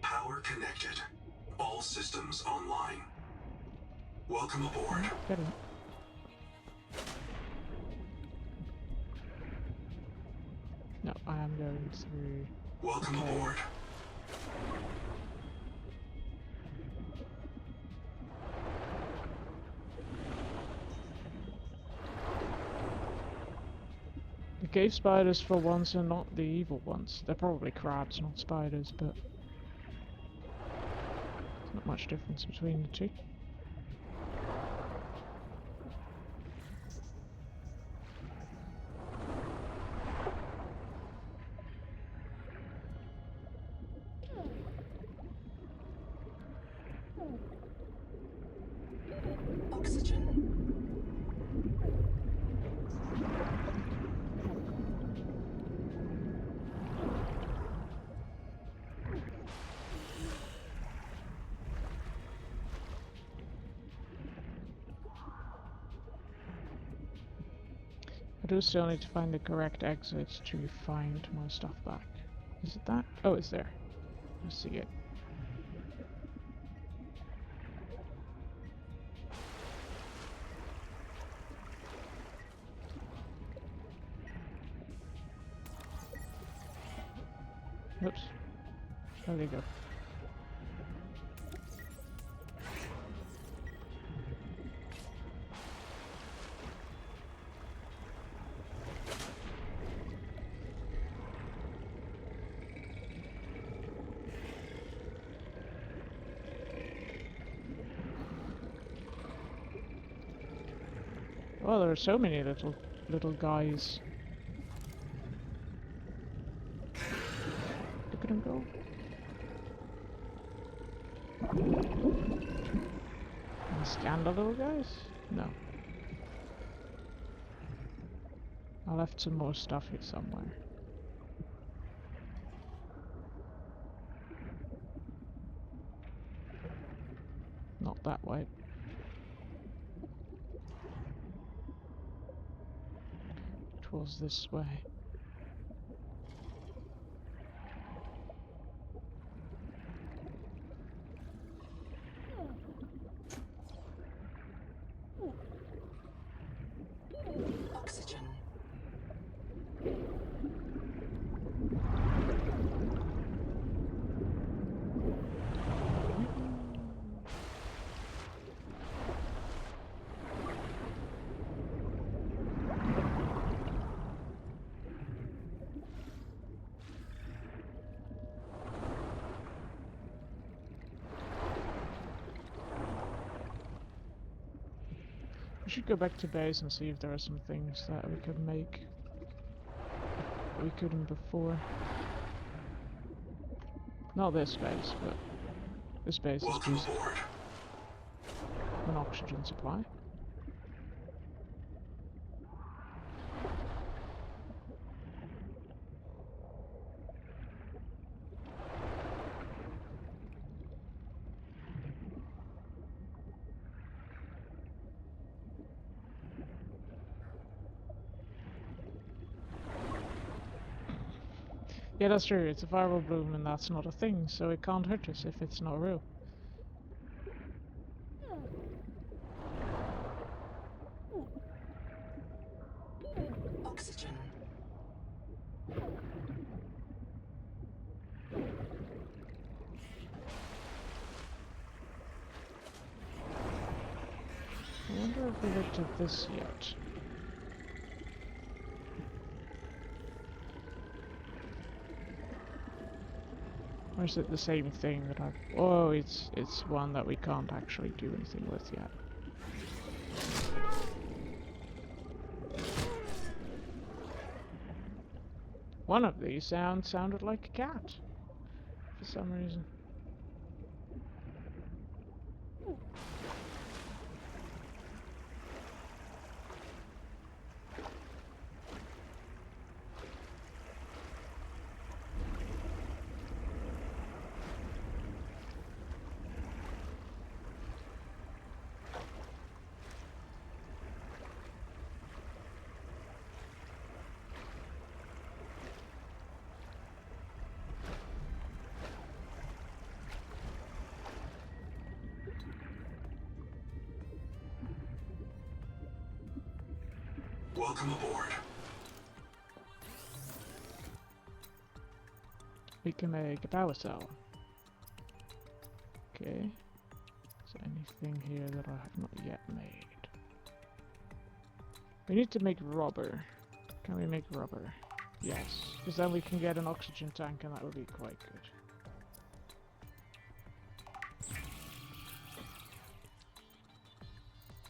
Power connected. All systems online. Welcome aboard. Get it. No, I am going through. Welcome aboard. The cave spiders for once are not the evil ones. They're probably crabs, not spiders, but there's not much difference between the two. Oxygen. I do still need to find the correct exit to find my stuff back. Is it that? Oh, it's there. I see it. Oops. Oh, there you go. Oh, there are so many little guys. Look at them go. Can I scan the little guys? No. I left some more stuff here somewhere. Not that way. It was this way. Oxygen. We should go back to base and see if there are some things that we could make. that we couldn't before. Not this base, but this base is Welcome just aboard. an oxygen supply. Yeah, that's true. It's a viral bloom and that's not a thing, so it can't hurt us if it's not real. Oxygen. I wonder if we looked at this yet. Or is it the same thing that I've... Oh, it's one that we can't actually do anything with yet. One of these sounded like a cat. For some reason. Welcome aboard. We can make a power cell. Okay. Is there anything here that I have not yet made? We need to make rubber. Can we make rubber? Yes. Because then we can get an oxygen tank and that would be quite good.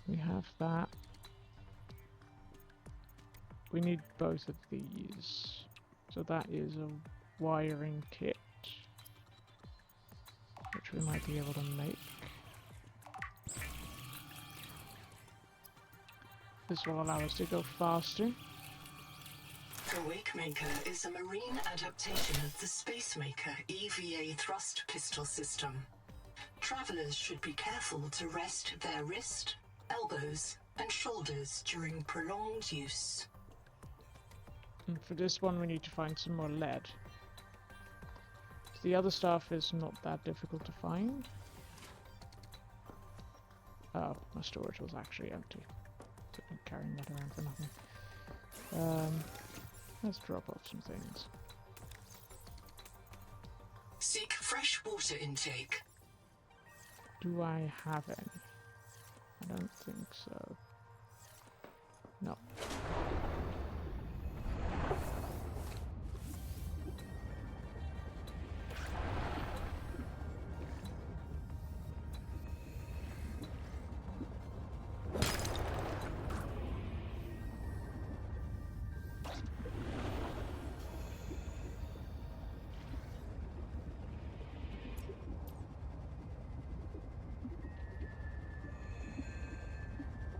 We have that. We need both of these. So that is a wiring kit, which we might be able to make. This will allow us to go faster. The Wakemaker is a marine adaptation of the Spacemaker EVA thrust pistol system. Travelers should be careful to rest their wrist, elbows, and shoulders during prolonged use. And for this one we need to find some more lead. The other stuff is not that difficult to find. Oh, my storage was actually empty. So I'm carrying that around for nothing. Let's drop off some things. Seek fresh water intake. Do I have any? I don't think so. No.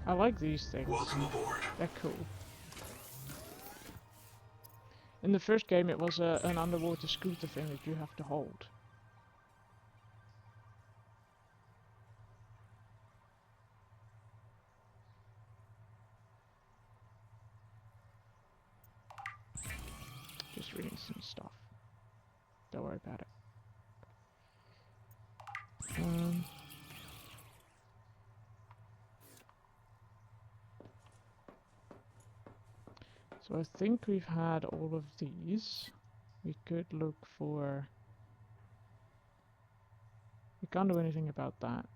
I like these things. Welcome aboard. They're cool. In the first game it was an underwater scooter thing that you have to hold. Just reading some stuff. Don't worry about it. So I think we've had all of these. We could look for... We can't do anything about that.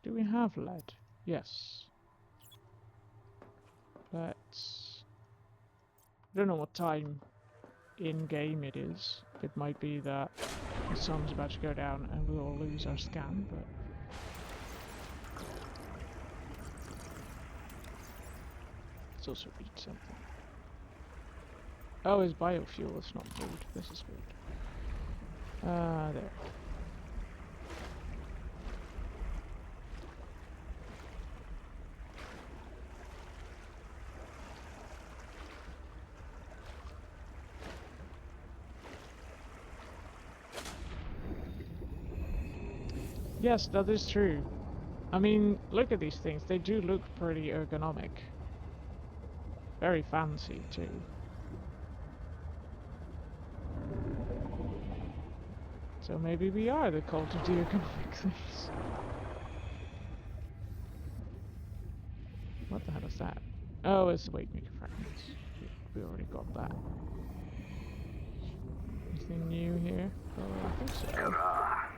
Do we have lead? Yes. Let's... I don't know what time in-game it is. It might be that the sun's about to go down and we'll lose our scan, but... Let's also read something. Oh, it's biofuel, it's not food. This is good. There. Yes, that is true. I mean, look at these things. They do look pretty ergonomic. Very fancy, too. So maybe we are the cult of the ergonomic things. What the hell is that? Oh, it's the weight maker fragments. We already got that. Anything new here? Oh, I think so. Hurrah!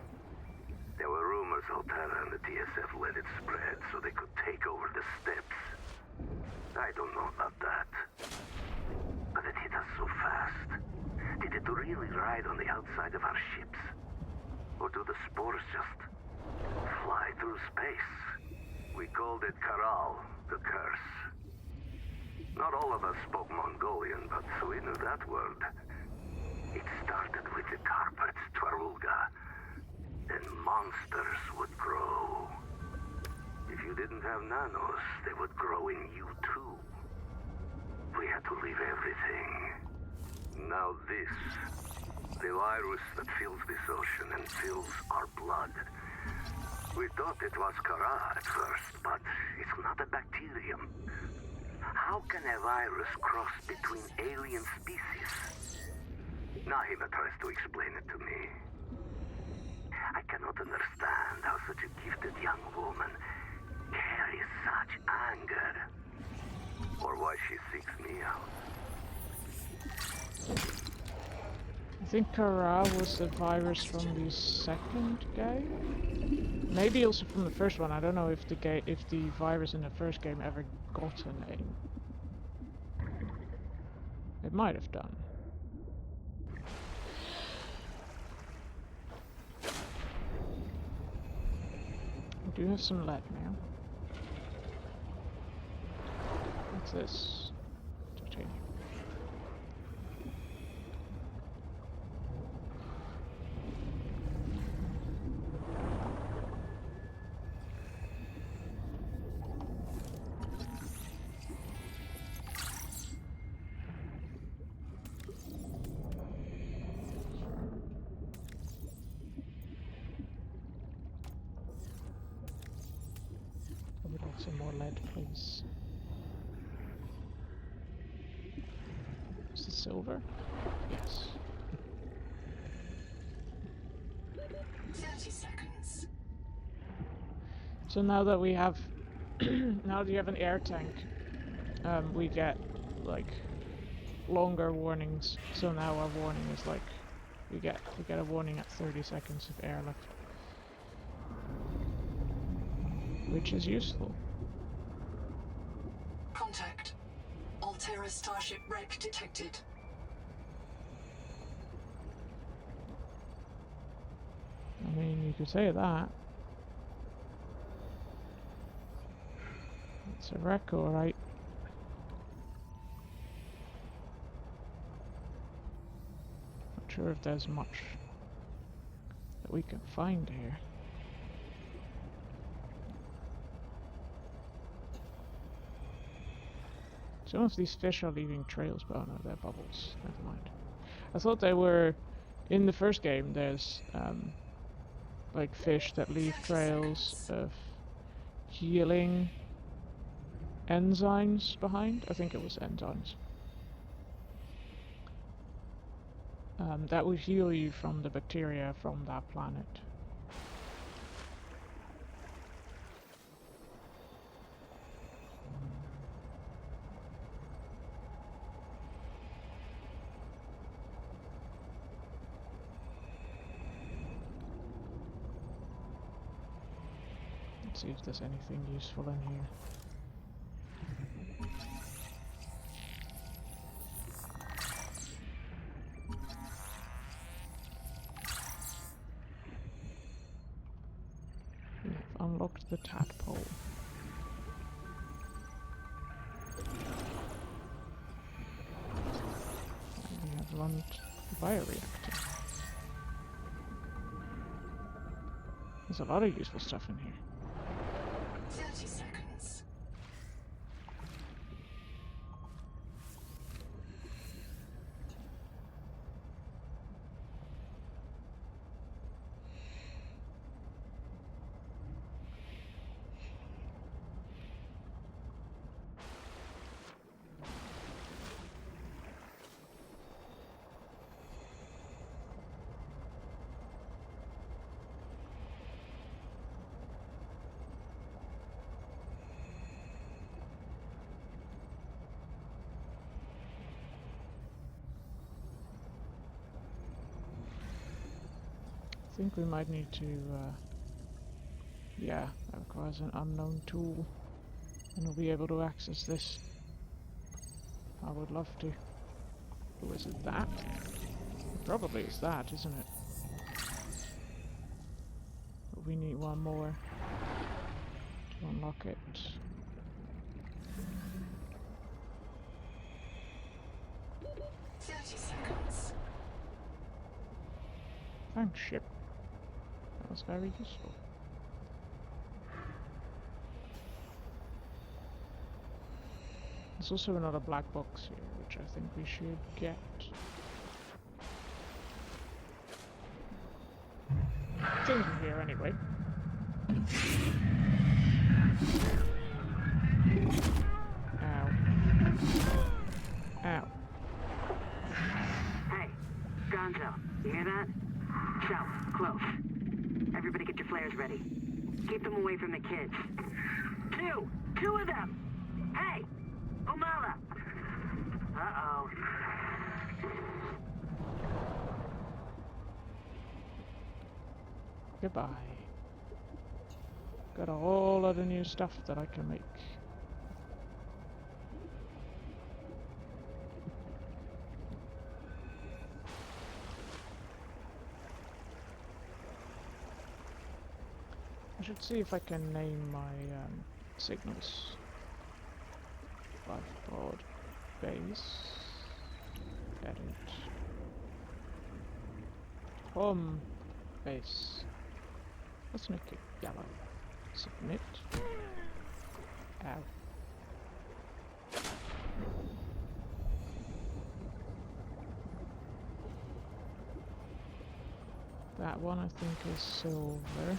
There were rumors Altera and the TSF let it spread so they could take over the steppes. I don't know about that. But it hit us so fast. Did it really ride on the outside of our ships? Or do the spores just fly through space? We called it Karal, the curse. Not all of us spoke Mongolian, but we knew that word. It started with the carpets, Twarulga. Then monsters would grow. If you didn't have nanos, they would grow in you too. We had to leave everything. Now this, the virus that fills this ocean and fills our blood. We thought it was Kara at first, but it's not a bacterium. How can a virus cross between alien species? Nahima tries to explain it to me. I cannot understand how such a gifted young woman carries such anger. Or why she seeks me out. I think Kara was the virus from the second game? Maybe also from the first one. I don't know if the virus in the first game ever got a name. It might have done. I do have some lead now. What's this? Titanium. I would like some more lead, please. Is it silver? Yes. 30 seconds. So now that we have, now that you have an air tank, we get like longer warnings. So now our warning is like, we get a warning at 30 seconds of air left, which is useful. Contact. Altera Starship wreck detected. I mean, you could say that. It's a wreck, alright. Not sure if there's much that we can find here. Some of these fish are leaving trails, but oh no, they're bubbles. Never mind. I thought they were... In the first game, there's like fish that leave trails of healing enzymes behind. I think it was enzymes. That would heal you from the bacteria from that planet. Let's see if there's anything useful in here. We have unlocked the tadpole. run the bioreactor. There's a lot of useful stuff in here. 30 seconds. I think we might need to, yeah, that requires an unknown tool, and we'll be able to access this. I would love to. Oh, is it that? It probably is that, isn't it? But we need one more to unlock it. Thanks, ship. That was very useful. There's also another black box here, which I think we should get. It's in here anyway. Ow. Ow. Hey, Gonzo, you hear that? South, close. Everybody get your flares ready. Keep them away from the kids. Two of them! Hey! Umala! Uh-oh. Goodbye. Got a whole lot of new stuff that I can make. I should see if I can name my signals. Lifeboard base. Edit. Home base. Let's make it yellow. Submit. Ow. That one I think is silver.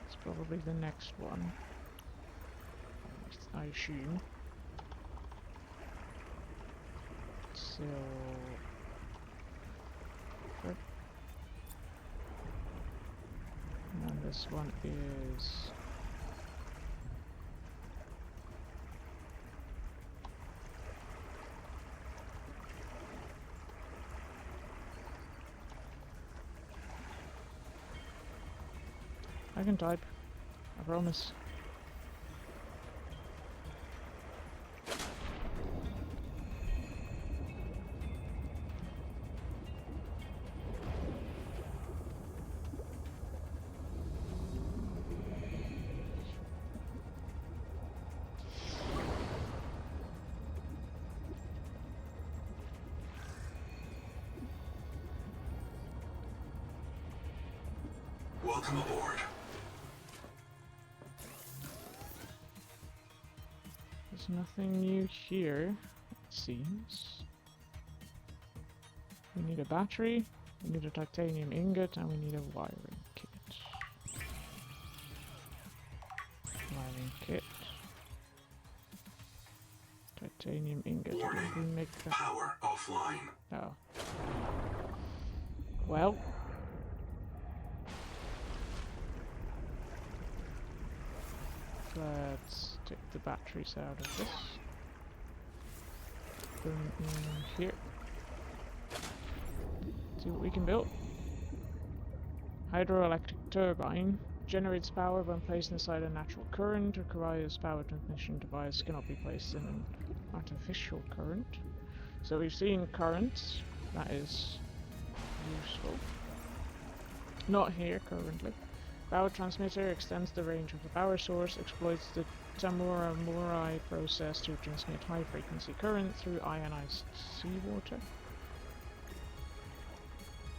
It's probably the next one, I assume. Silver. And this one is I can type, I promise. Welcome aboard. There's nothing new here, it seems. We need a battery, we need a titanium ingot, and we need a wiring kit. Wiring kit. Titanium ingot. Did we make that? Power offline. Oh. Well. Let's take the batteries out of this. Put them in here. See what we can build. Hydroelectric turbine generates power when placed inside a natural current. Requires power transmission device cannot be placed in an artificial current. So we've seen currents. That is useful. Not here currently. Power transmitter extends the range of the power source, exploits the Tamura-Murai process to transmit high-frequency current through ionized seawater.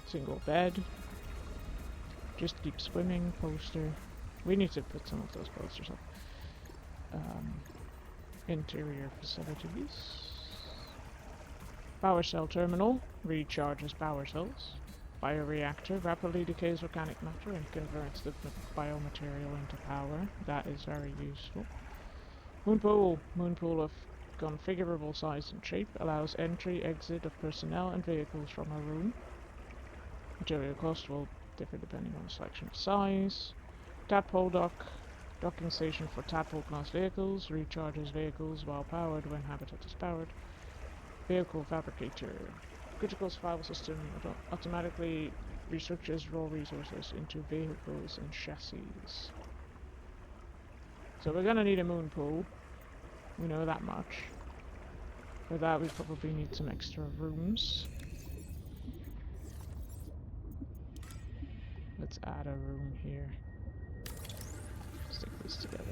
Single bed. Just keep swimming. Poster. We need to put some of those posters up. Interior facilities. Power cell terminal. Recharges power cells. Bioreactor rapidly decays organic matter and converts the biomaterial into power. That is very useful. Moonpool. Moonpool of configurable size and shape allows entry, exit of personnel and vehicles from a room. Material cost will differ depending on the selection of size. Tadpole dock. Docking station for tadpole class vehicles. Recharges vehicles while powered when habitat is powered. Vehicle fabricator. Critical survival system automatically restructures raw resources into vehicles and chassis. So we're gonna need a moon pool. We know that much. For that we probably need some extra rooms. Let's add a room here. Stick this together.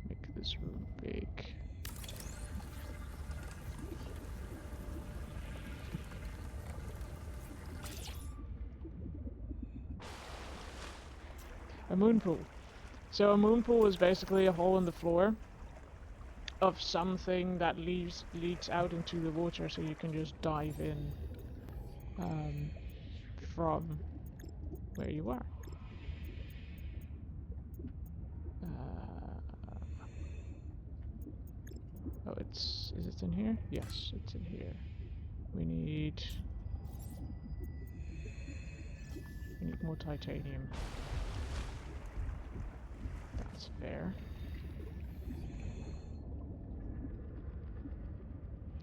Make this room big. A moon pool. So a moon pool is basically a hole in the floor of something that leads out into the water, so you can just dive in from where you are. Oh, is it in here? Yes, it's in here. We need more titanium. That's fair.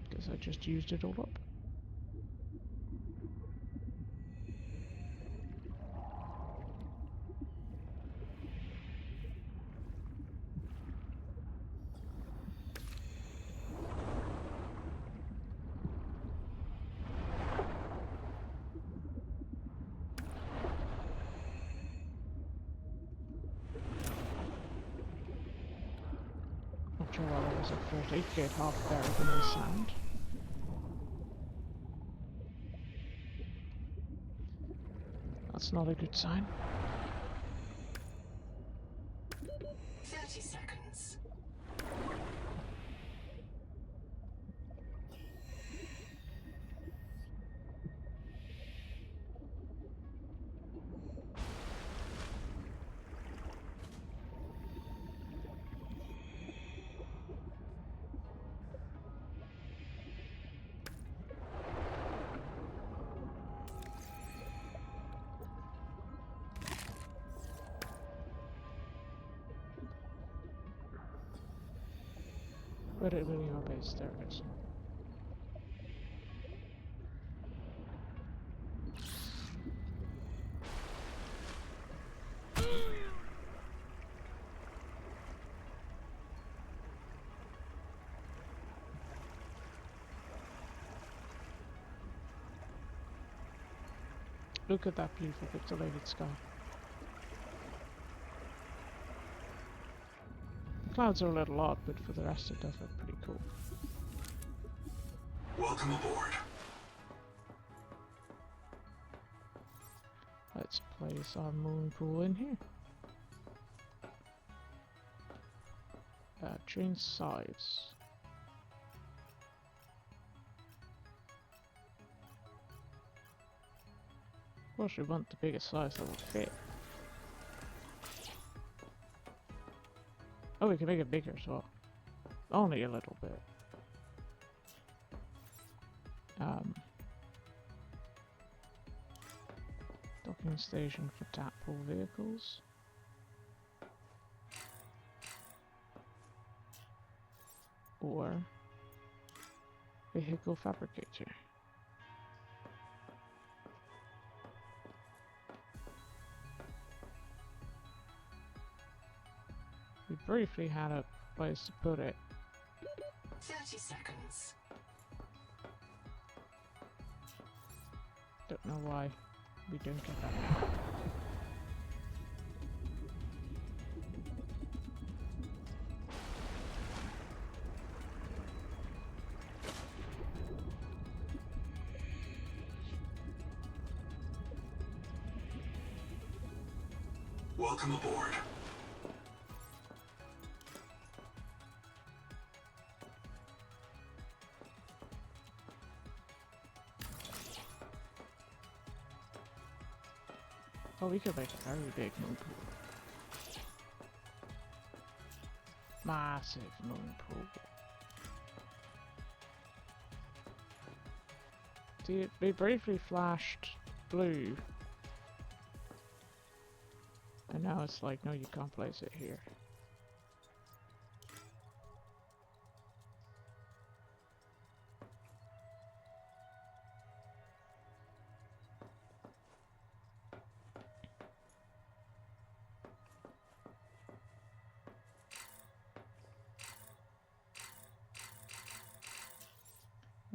Guess I just used it all up. Not sure why there was a 40 get half buried in the sand. That's not a good sign. 30 seconds. Where did we leave our base? There it is. Look at that beautiful pixelated sky. The clouds are a little odd, but for the rest it does look pretty cool. Welcome aboard. Let's place our moon pool in here. Change size. Of course we want the biggest size that will fit. Oh, we can make it bigger as well. Only a little bit. Docking station for tadpole vehicles. Or vehicle fabricator. We briefly had a place to put it. 30 seconds. Don't know why we don't get that. Welcome aboard. Oh, we could make a very big moon pool. Massive moon pool. See, it briefly flashed blue. And now it's like, no, you can't place it here.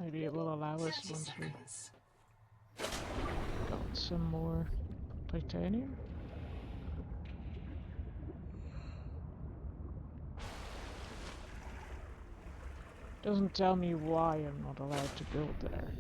Maybe it will allow us 30 once we seconds. got some more titanium. Doesn't tell me why I'm not allowed to build there.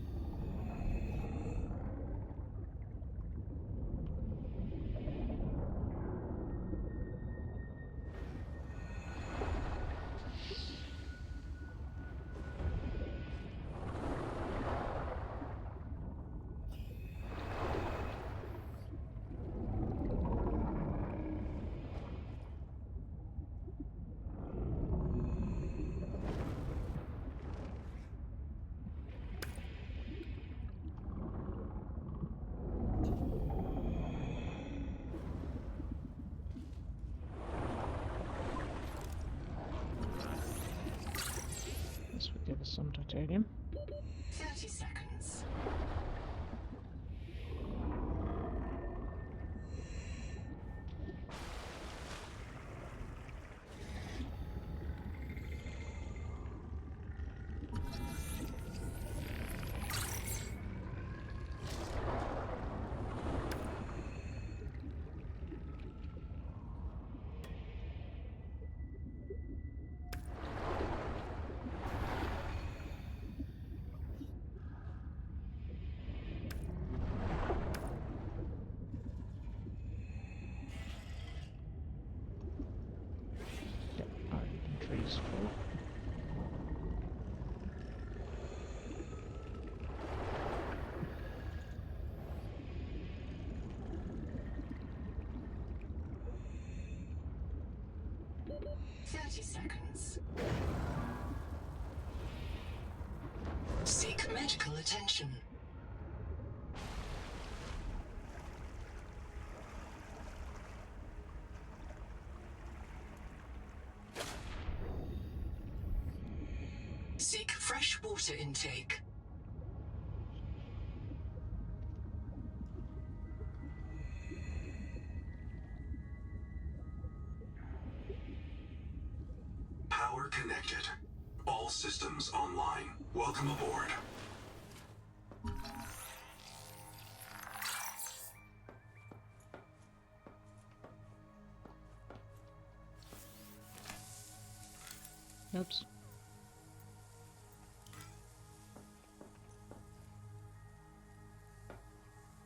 This would give us some titanium. 30 seconds. Our inventory's full. Seconds. Seek medical attention. Seek fresh water intake. Power connected. All systems online. Welcome aboard. Oops.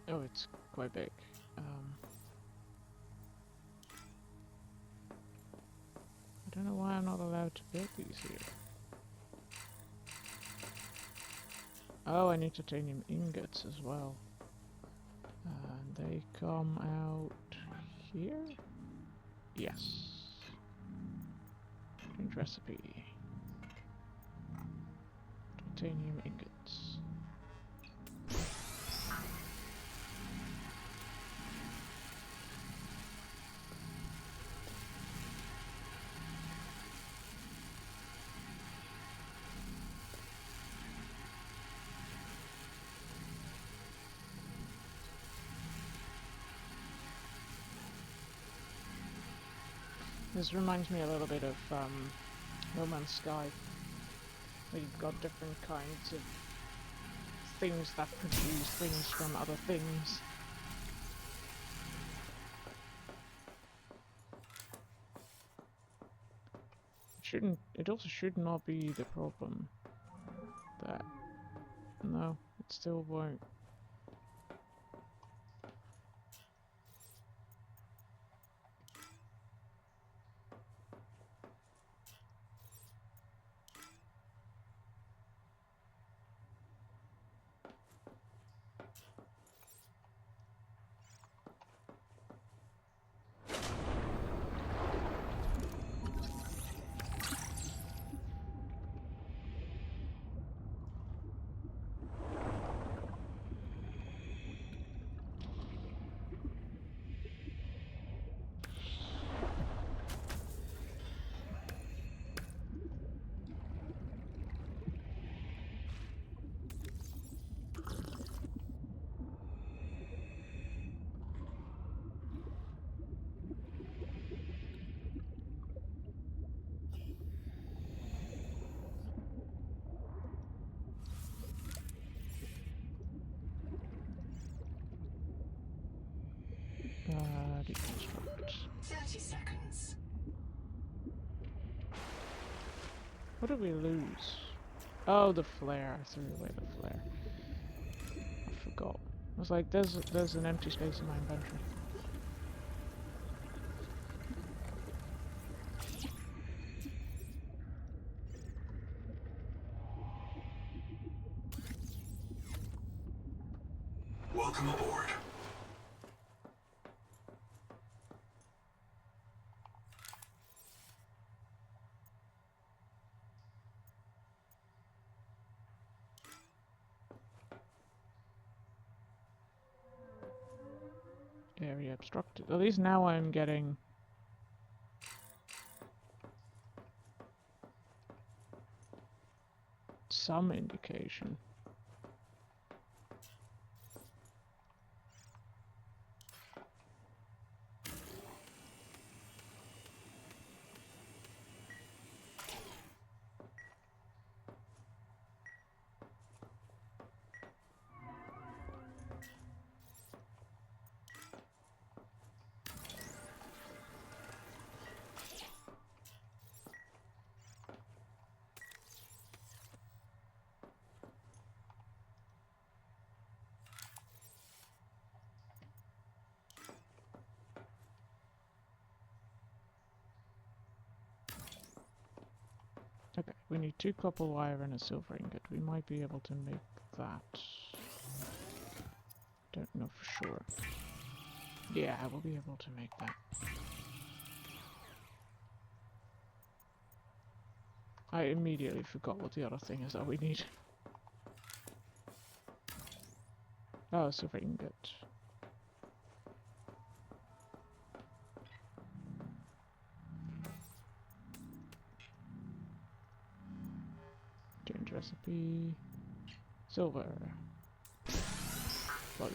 Oh, it's quite big. I don't know why I'm not allowed to build these here. Oh, I need titanium ingots as well. And they come out here? Yes. Change recipe. Titanium ingots. This reminds me a little bit of No Man's Sky, where you've got different kinds of things that produce things from other things. It also should not be the problem that, no, it still won't. Deconstruct. 30 seconds. What did we lose? Oh, the flare. I threw away the flare. I forgot. I was like, there's an empty space in my inventory. Welcome aboard. Area obstructed. At least now I'm getting some indication. Okay, we need 2 copper wire and a silver ingot. We might be able to make that. Don't know for sure. Yeah, we'll be able to make that. I immediately forgot what the other thing is that we need. Oh, silver ingot. Change recipe. Silver. Plug.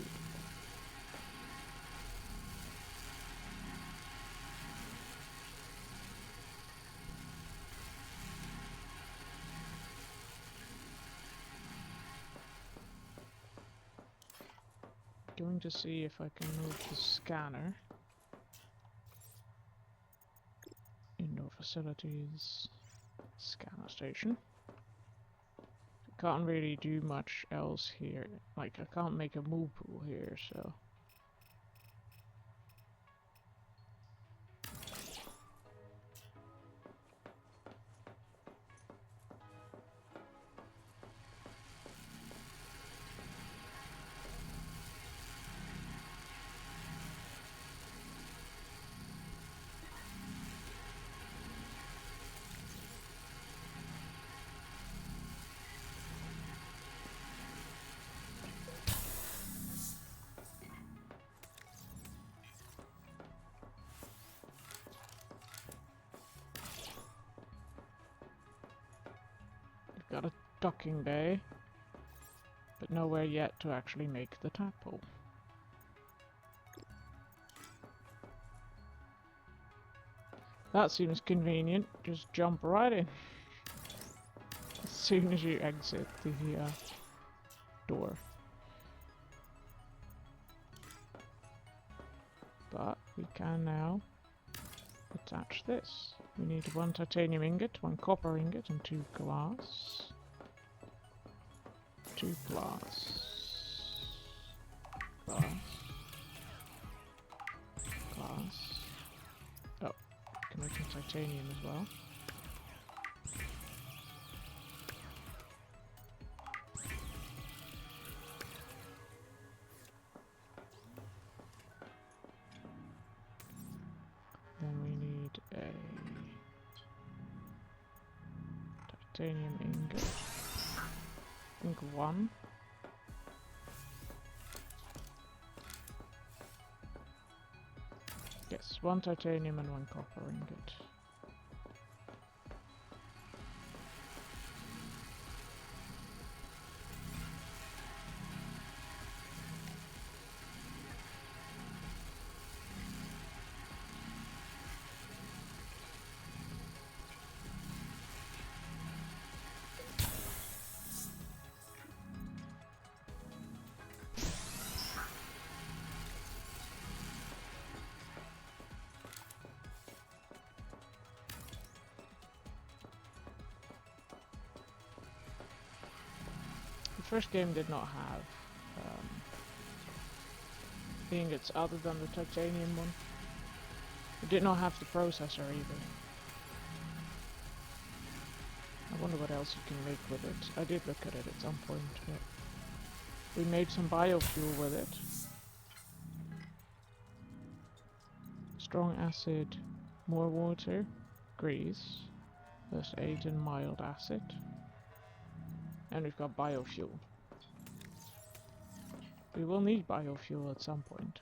Going to see if I can move the scanner. Indoor facilities. Scanner station. Can't really do much else here. Like, I can't make a move pool here, so... Got a docking bay, but nowhere yet to actually make the tadpole. That seems convenient. Just jump right in as soon as you exit the door. But we can now attach this. We need 1 titanium ingot, 1 copper ingot, and 2 glass. 2 glass. Glass. Glass. Oh, can make some titanium as well. Then we need a titanium ingot. I think 1. Yes, 1 titanium and 1 copper ingot. The first game did not have ingots other than the titanium one. It did not have the processor either. I wonder what else you can make with it. I did look at it at some point, but we made some biofuel with it. Strong acid, more water, grease, plus 8 and mild acid. And we've got biofuel. We will need biofuel at some point.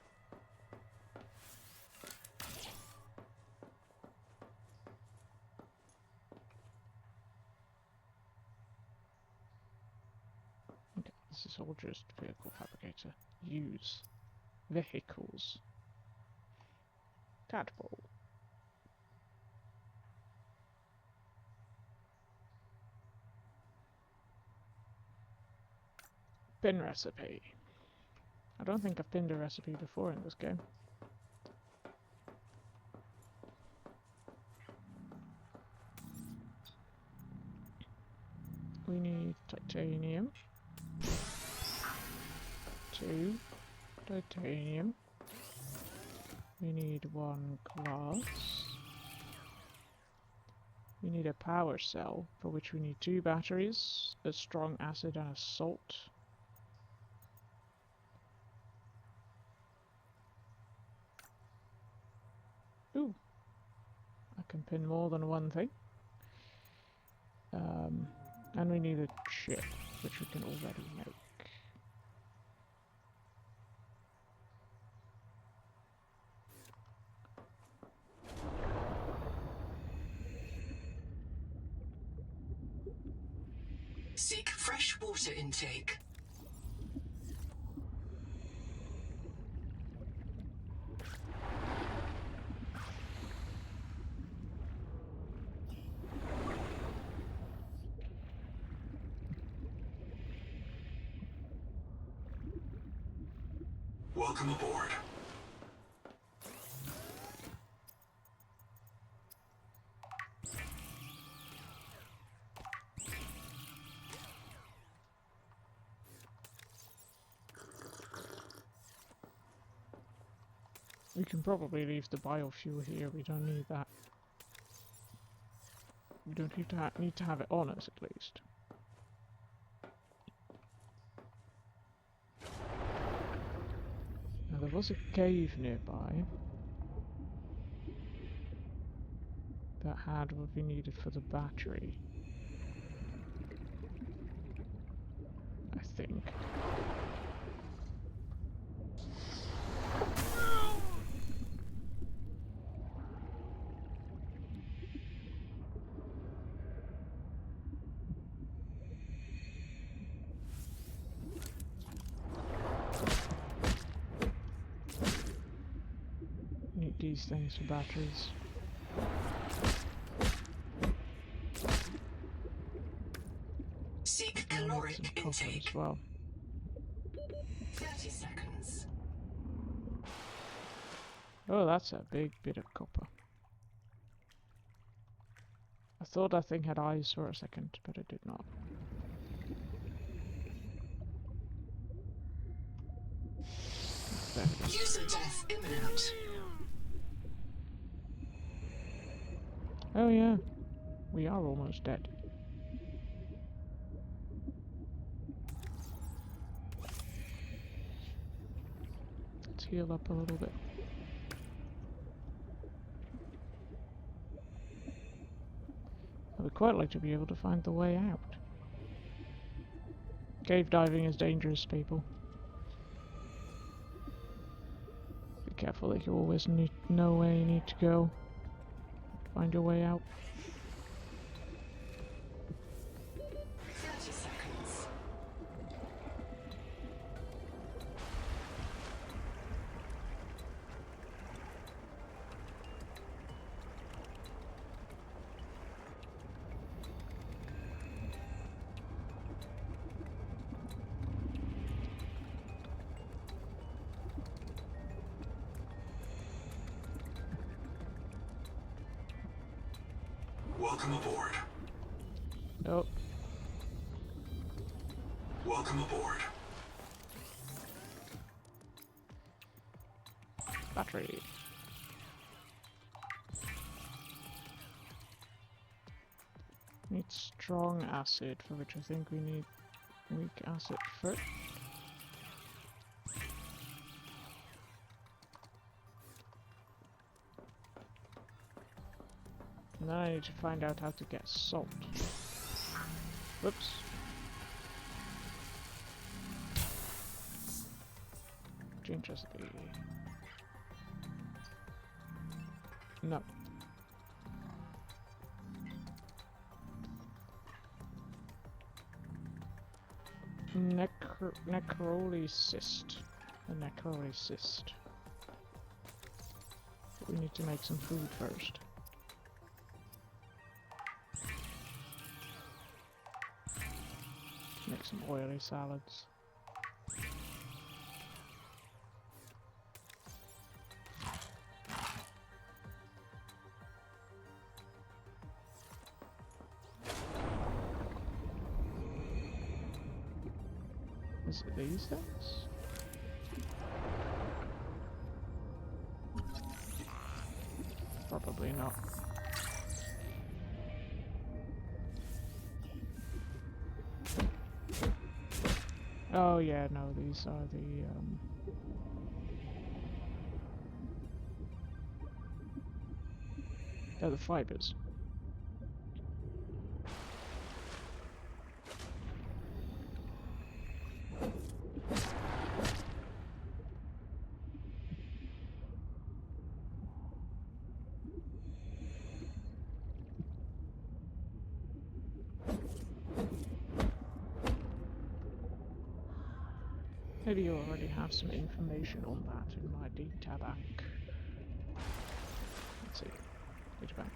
Okay, this is all just vehicle fabricator. Use vehicles. Tadpole. Pin recipe. I don't think I've pinned a recipe before in this game. We need titanium. 2 titanium. We need 1 glass. We need a power cell, for which we need 2 batteries, a strong acid and a salt. Ooh, I can pin more than one thing. And we need a chip, which we can already make. Seek fresh water intake. Welcome aboard. We can probably leave the biofuel here, we don't need that. We don't need to have it on us, at least. Now there was a cave nearby that had what we needed for the battery. I think. Need these things for batteries. Seek Some caloric copper intake. as well. 30 seconds. Oh, that's a big bit of copper. I thought that thing had eyes for a second, but it did not. There it is. User death imminent. Oh yeah, we are almost dead. Let's heal up a little bit. I would quite like to be able to find the way out. Cave diving is dangerous, people. Be careful that you always know where you need to go. Find your way out. 30 seconds. Welcome aboard. Oh, Welcome aboard. battery. Need strong acid, for which I think we need weak acid first. And then I need to find out how to get salt. Whoops. Change recipe. No. Necrolycyst. The necrolycyst. We need to make some food first. Make some oily salads. Is it these things? Probably not. Oh yeah, no, these are they're the fibers. Maybe you already have some information on that in my data bank. Let's see. Data bank.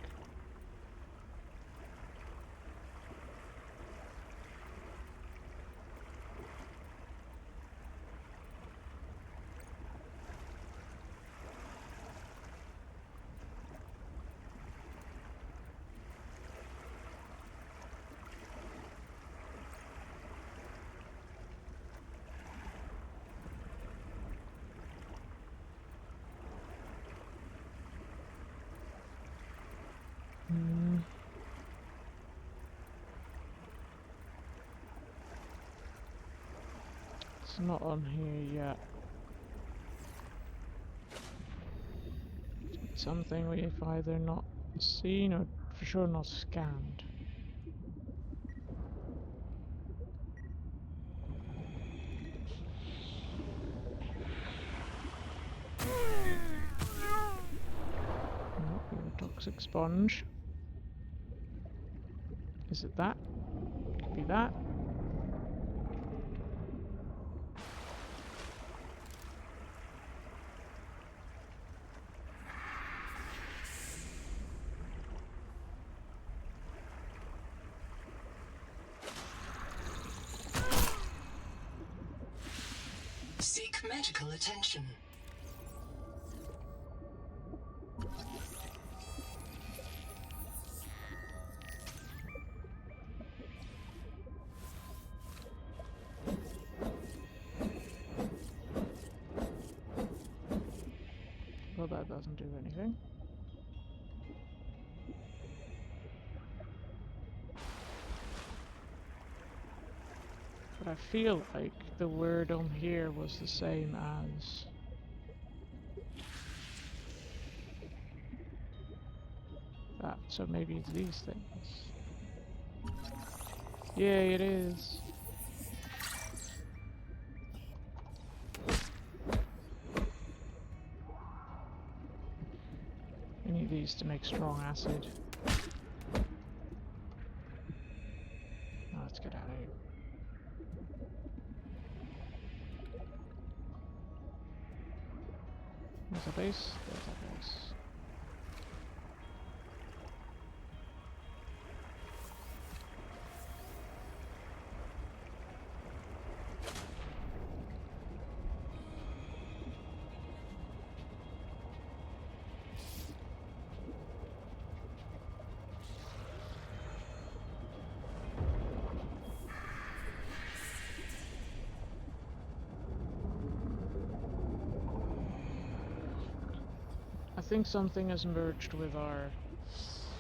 It's not on here yet. It's something we've either not seen or for sure not scanned. Oh, you're a toxic sponge. Is it that? Could be that. Seek medical attention. Well, that doesn't do anything. But I feel like the word on here was the same as that, so maybe it's these things. Yay, it is. I need these to make strong acid. Now let's get out of here. There's a base. There's a base. I think something has merged with our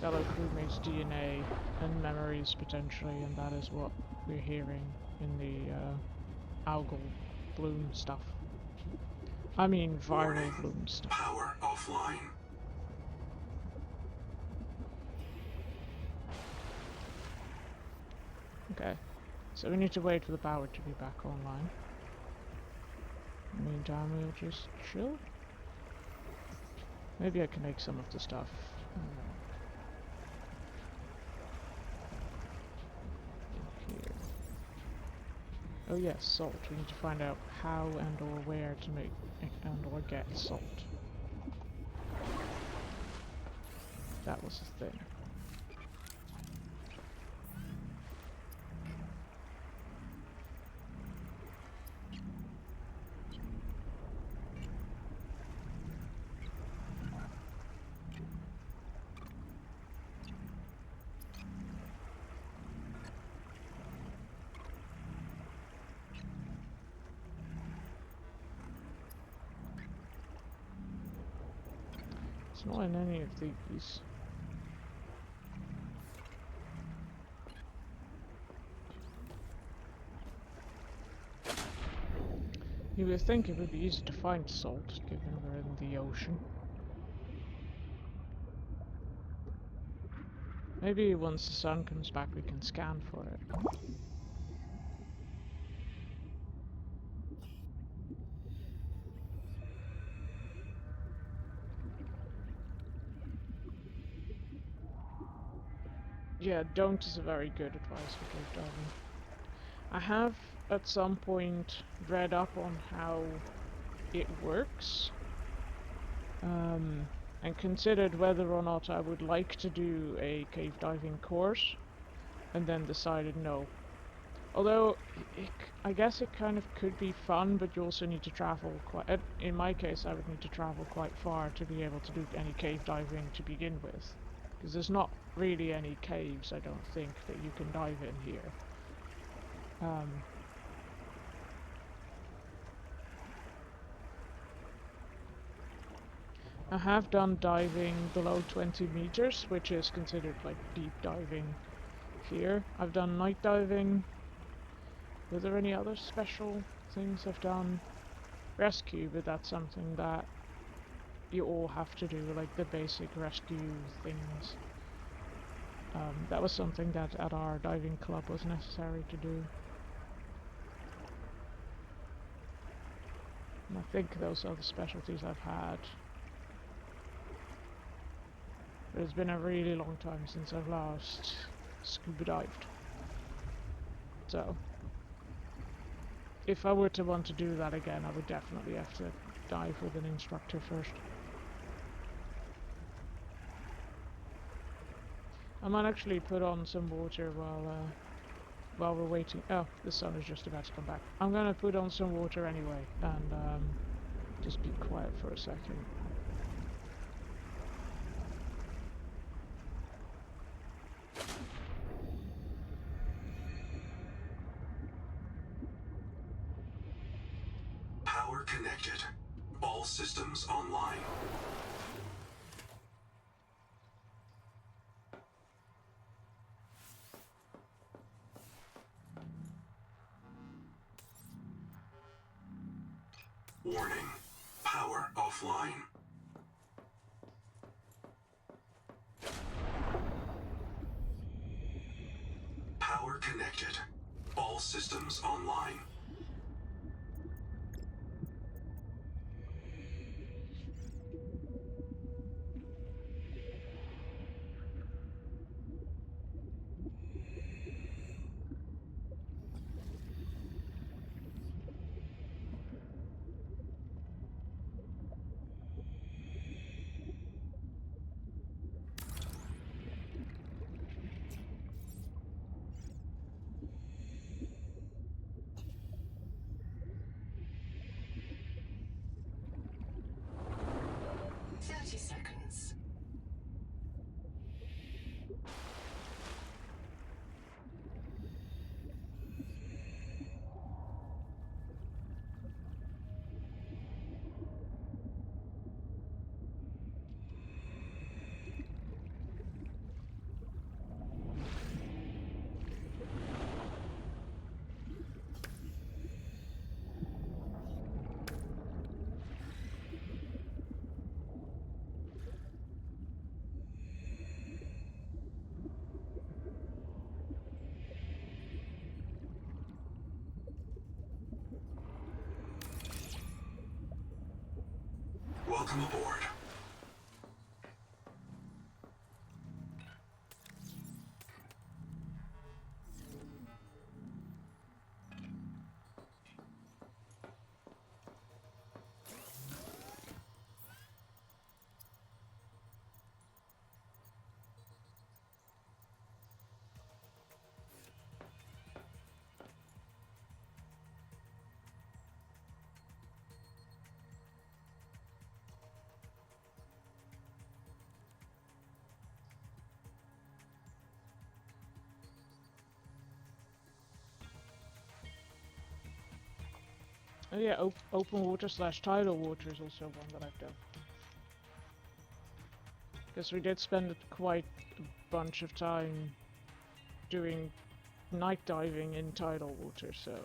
fellow crewmates' DNA and memories potentially, and that is what we're hearing in the algal bloom stuff. I mean viral Warning. bloom stuff. Power offline. Okay, so we need to wait for the power to be back online. In the meantime, we'll just chill. Maybe I can make some of the stuff. In here. Oh yes, salt. We need to find out how and or where to make and or get salt. That was the thing. It's not in any of these. You would think it would be easy to find salt, given we're in the ocean. Maybe once the sun comes back we can scan for it. Yeah, don't is a very good advice for cave diving. I have at some point read up on how it works, and considered whether or not I would like to do a cave diving course, and then decided no. Although, I guess it kind of could be fun, but you also need to travel quite... In my case, I would need to travel quite far to be able to do any cave diving to begin with. Because there's not really any caves, I don't think, that you can dive in here. I have done diving below 20 meters, which is considered like deep diving here. I've done night diving. Were there any other special things I've done? Rescue, but that's something that you all have to do, like the basic rescue things. That was something that at our diving club was necessary to do. And I think those are the specialties I've had. But it's been a really long time since I've last scuba dived. So, if I were to want to do that again, I would definitely have to dive with an instructor first. I might actually put on some water while while we're waiting. Oh, the sun is just about to come back. I'm gonna put on some water anyway, and just be quiet for a second. Power connected. All systems online. Warning. Power offline. Power connected. All systems online. Seconds. Welcome aboard. Oh yeah, open water / tidal water is also one that I've done. Because we did spend quite a bunch of time doing night diving in tidal water, so...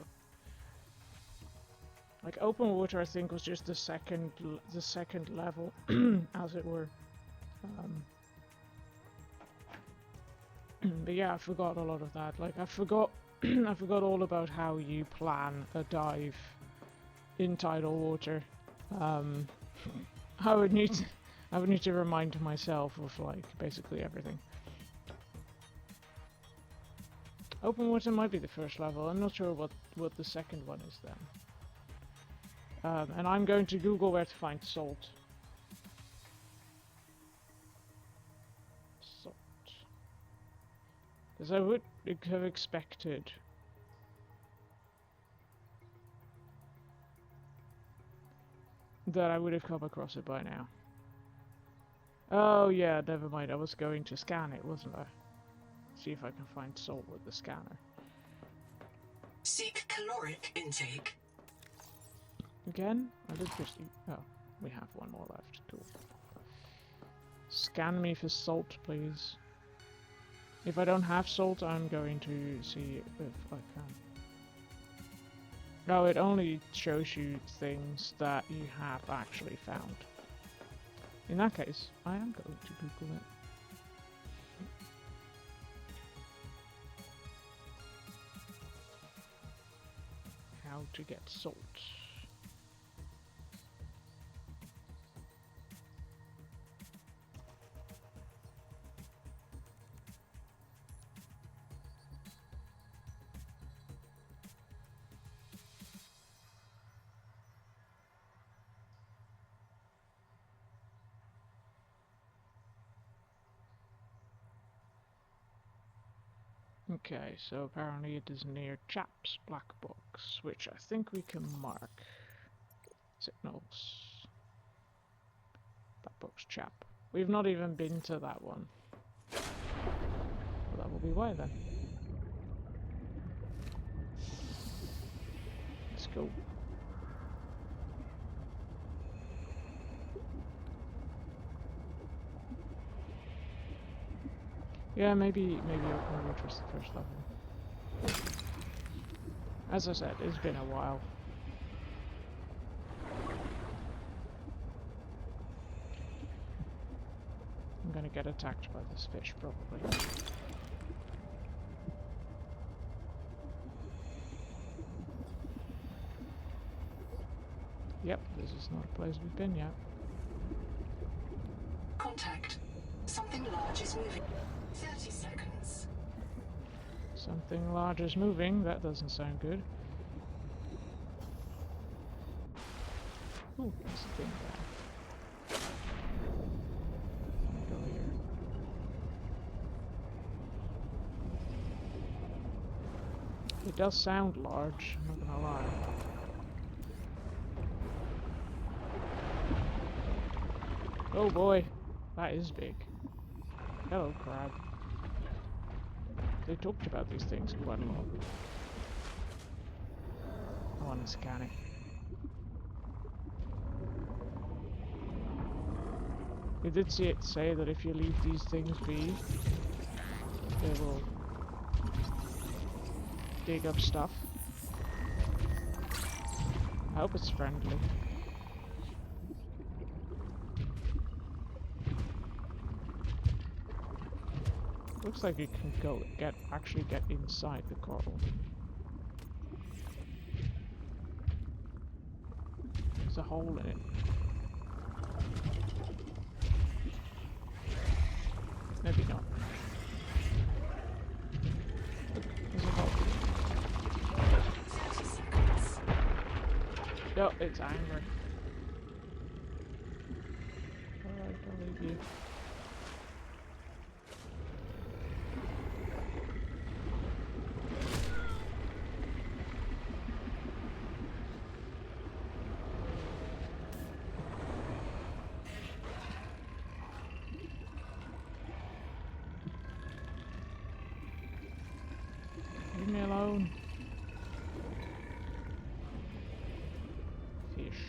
Like, open water I think was just the second level, as it were. But yeah, I forgot a lot of that. Like, I forgot I forgot all about how you plan a dive in tidal water. I would need to remind myself of like basically everything. Open water might be the first level. I'm not sure what the second one is then. And I'm going to Google where to find salt. Salt. Because I would have expected that I would have come across it by now. Oh yeah, never mind. I was going to scan it, wasn't I? See if I can find salt with the scanner. Seek caloric intake. Again? I did just eat. Oh, we have one more left. Cool. Scan me for salt, please. If I don't have salt, I'm going to see if I can. No, it only shows you things that you have actually found. In that case, I am going to Google it. How to get salt. Okay, so apparently it is near Chap's black box, which I think we can mark. Signals. Black box Chap. We've not even been to that one. Well, that will be why then. Let's go. Yeah, maybe open water is the first level. As I said, it's been a while. I'm gonna get attacked by this fish, probably. Yep, this is not a place we've been yet. Contact. Something large is moving. 30 seconds. Something large is moving. That doesn't sound good. Ooh, there's a thing there. Let me go here. It does sound large, I'm not gonna lie. Oh boy, that is big. Hello, crab. They talked about these things quite a lot. I want to scan it. They did say that if you leave these things be, they will dig up stuff. I hope it's friendly. Looks like you can actually get inside the coral. There's a hole in it. Maybe not. Look, there's a hole. 30 seconds. No, it's angry. Alright, I'll leave you. Leave me alone. Fish.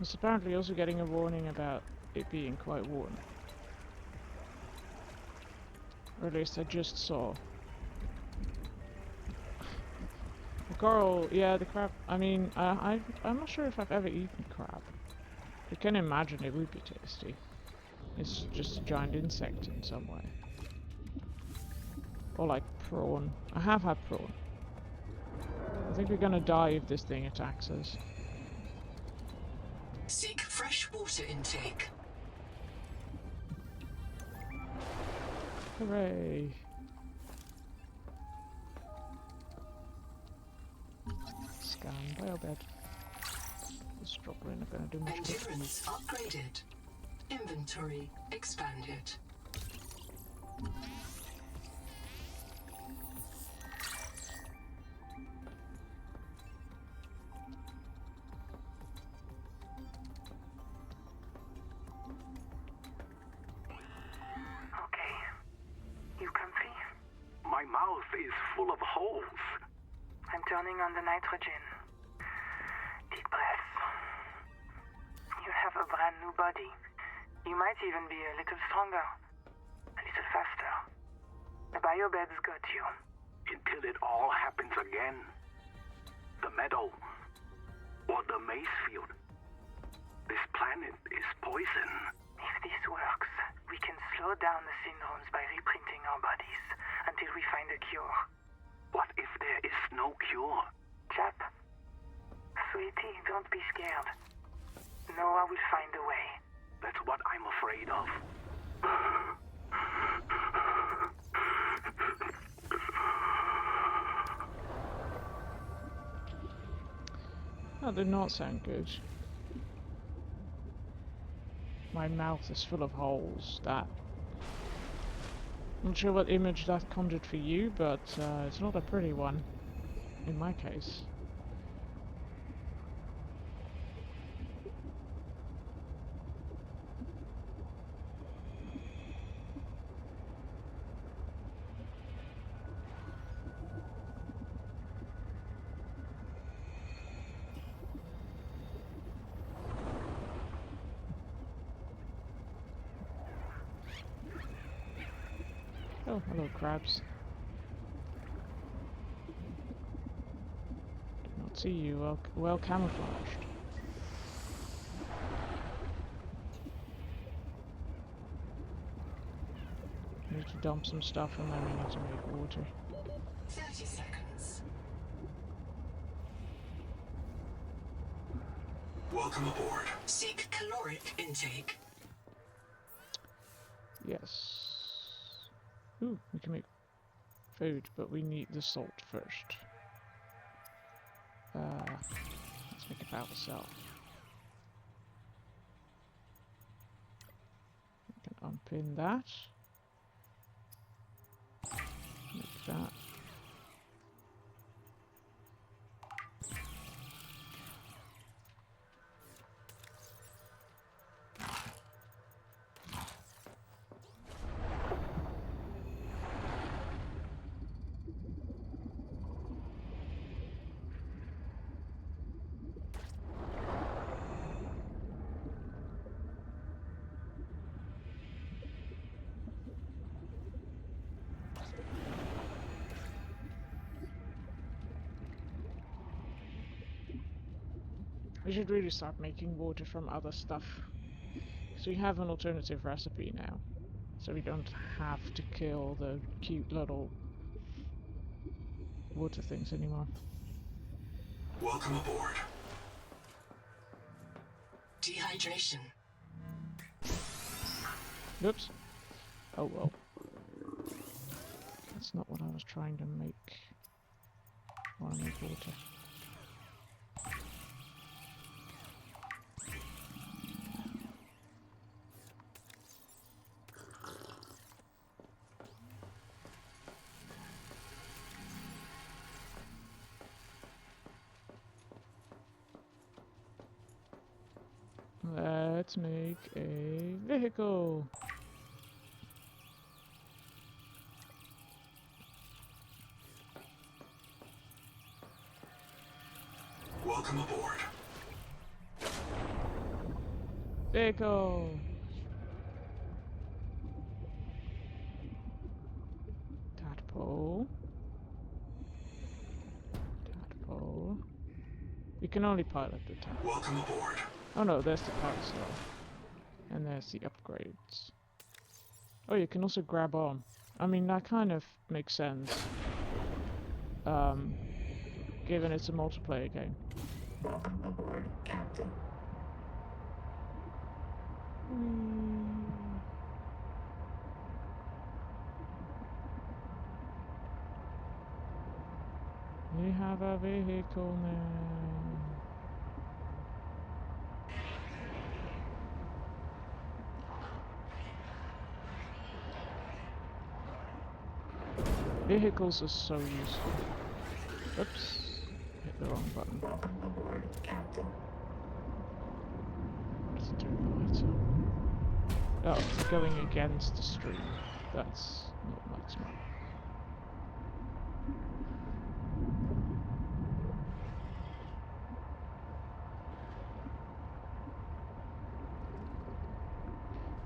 It's apparently also getting a warning about it being quite warm. Or at least I just saw. The coral, yeah, the crab. I mean, I'm not sure if I've ever eaten crab. I can imagine it would be tasty. It's just a giant insect in some way. Or like prawn. I have had prawn. I think we're gonna die if this thing attacks us. Seek fresh water intake. Hooray! Scan biobed. This dropper ain't gonna do much good. Endurance upgraded. Inventory expanded. Okay. You comfy? My mouth is full of holes. I'm turning on the nitrogen. Deep breaths. You have a brand new body. You might even be a little stronger. A little faster. The biobeds got you. Until it all happens again. The meadow. Or the maze field. This planet is poison. If this works, we can slow down the syndromes by reprinting our bodies until we find a cure. What if there is no cure? Chap. Sweetie, don't be scared. Noah will find a way. That's what I'm afraid of. That did not sound good. My mouth is full of holes. That... Not sure what image that conjured for you, but it's not a pretty one. In my case. Oh, hello crabs. Did not see you, well camouflaged. Need to dump some stuff and then we need to make water. 30 seconds. Welcome aboard. Seek caloric intake. Yes. Ooh, we can make food, but we need the salt first. Let's make a power cell. We can unpin that. Make that. We should really start making water from other stuff. So we have an alternative recipe now. So we don't have to kill the cute little water things anymore. Welcome aboard. Dehydration. Oops. Oh well. That's not what I was trying to make. I want to make water. Let's make a vehicle. Welcome aboard. Vehicle. Tadpole. Tadpole. We can only pilot the tadpole. Welcome aboard. Oh no, there's the power cell. And there's the upgrades. Oh, you can also grab on. I mean, that kind of makes sense. Given it's a multiplayer game. We have a vehicle now. Vehicles are so useful. Oops. Hit the wrong button. What's it doing right? Oh, it's going against the stream. That's not that smart.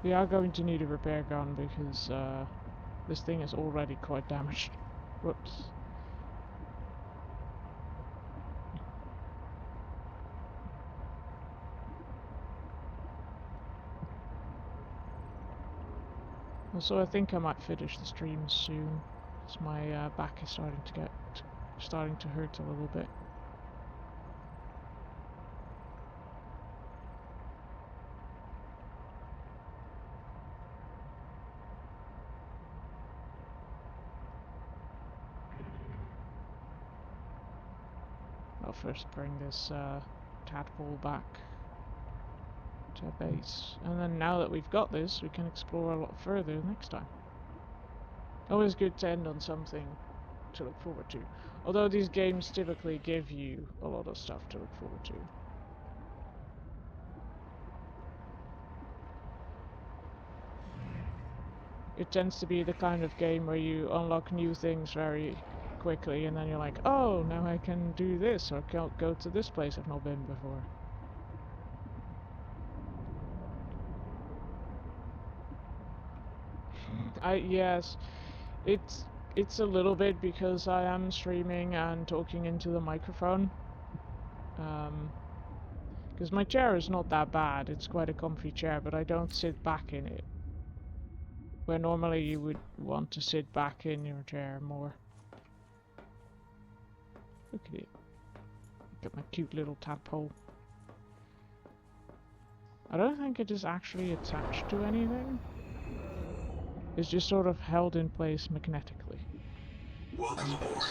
We are going to need a repair gun because this thing is already quite damaged. Whoops. Also, I think I might finish the stream soon, as my back is starting to hurt a little bit. I'll first bring this tadpole back to base. And then now that we've got this, we can explore a lot further next time. Always good to end on something to look forward to. Although these games typically give you a lot of stuff to look forward to. It tends to be the kind of game where you unlock new things very quickly and then you're like, oh, now I can do this, or I go to this place I've not been before. Yes, it's a little bit because I am streaming and talking into the microphone. Because my chair is not that bad, it's quite a comfy chair, but I don't sit back in it. Where normally you would want to sit back in your chair more. Look at it. Look at my cute little tadpole. I don't think it is actually attached to anything. It's just sort of held in place magnetically. Welcome aboard.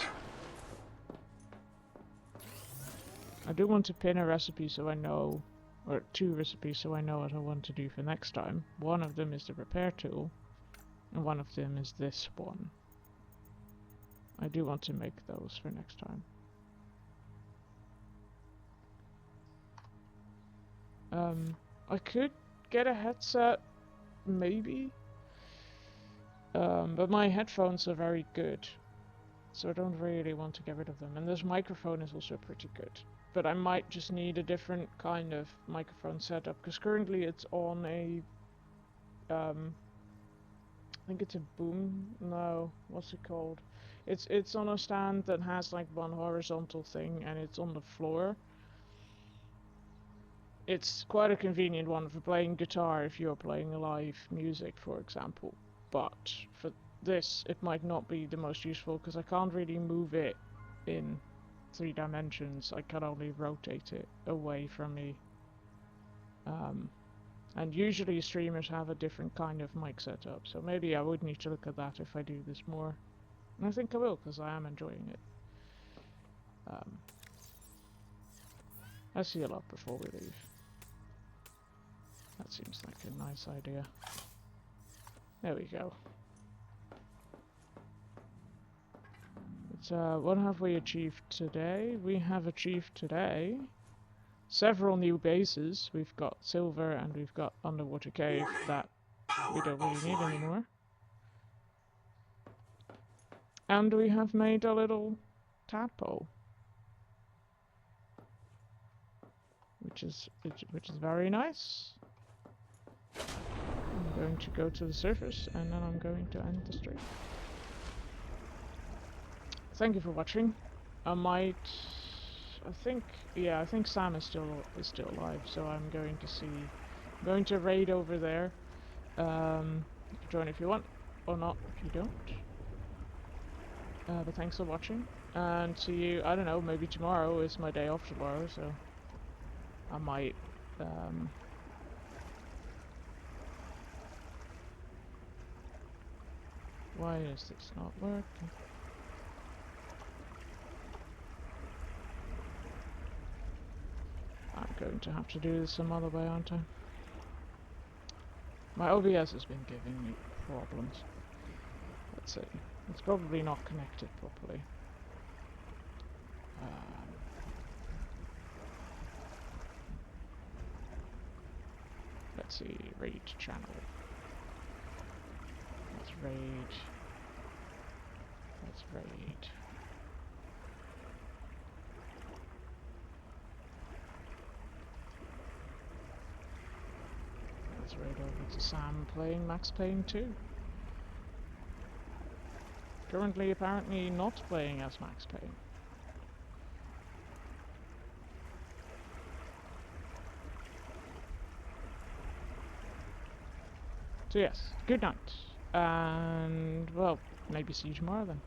I do want to pin a recipe so I know, or 2 recipes so I know what I want to do for next time. One of them is the repair tool, and one of them is this one. I do want to make those for next time. I could get a headset, maybe, but my headphones are very good, so I don't really want to get rid of them. And this microphone is also pretty good, but I might just need a different kind of microphone setup, because currently it's on a, I think it's a boom, no, what's it called? It's on a stand that has like one horizontal thing and it's on the floor. It's quite a convenient one for playing guitar if you're playing live music, for example. But for this, it might not be the most useful because I can't really move it in 3 dimensions. I can only rotate it away from me. And usually streamers have a different kind of mic setup, so maybe I would need to look at that if I do this more. And I think I will, because I am enjoying it. Let's heal up before we leave. That seems like a nice idea. There we go. What have we achieved today? We have achieved today several new bases. We've got silver and we've got underwater cave that we don't really need anymore. And we have made a little tadpole, which is very nice. I'm going to go to the surface and then I'm going to end the stream. Thank you for watching. I think Sam is still alive, so I'm going to raid over there. You can join if you want, or not if you don't. But thanks for watching, and see you, I don't know, maybe tomorrow is my day off tomorrow, so I might, why is this not working? I'm going to have to do this some other way, aren't I? My OBS has been giving me problems. Let's see. It's probably not connected properly. Let's see. Raid channel. Let's raid. Let's raid. Let's raid over to Sam playing Max Payne 2. Currently, apparently not playing as Max Payne. So yes, good night. And, well, maybe see you tomorrow then.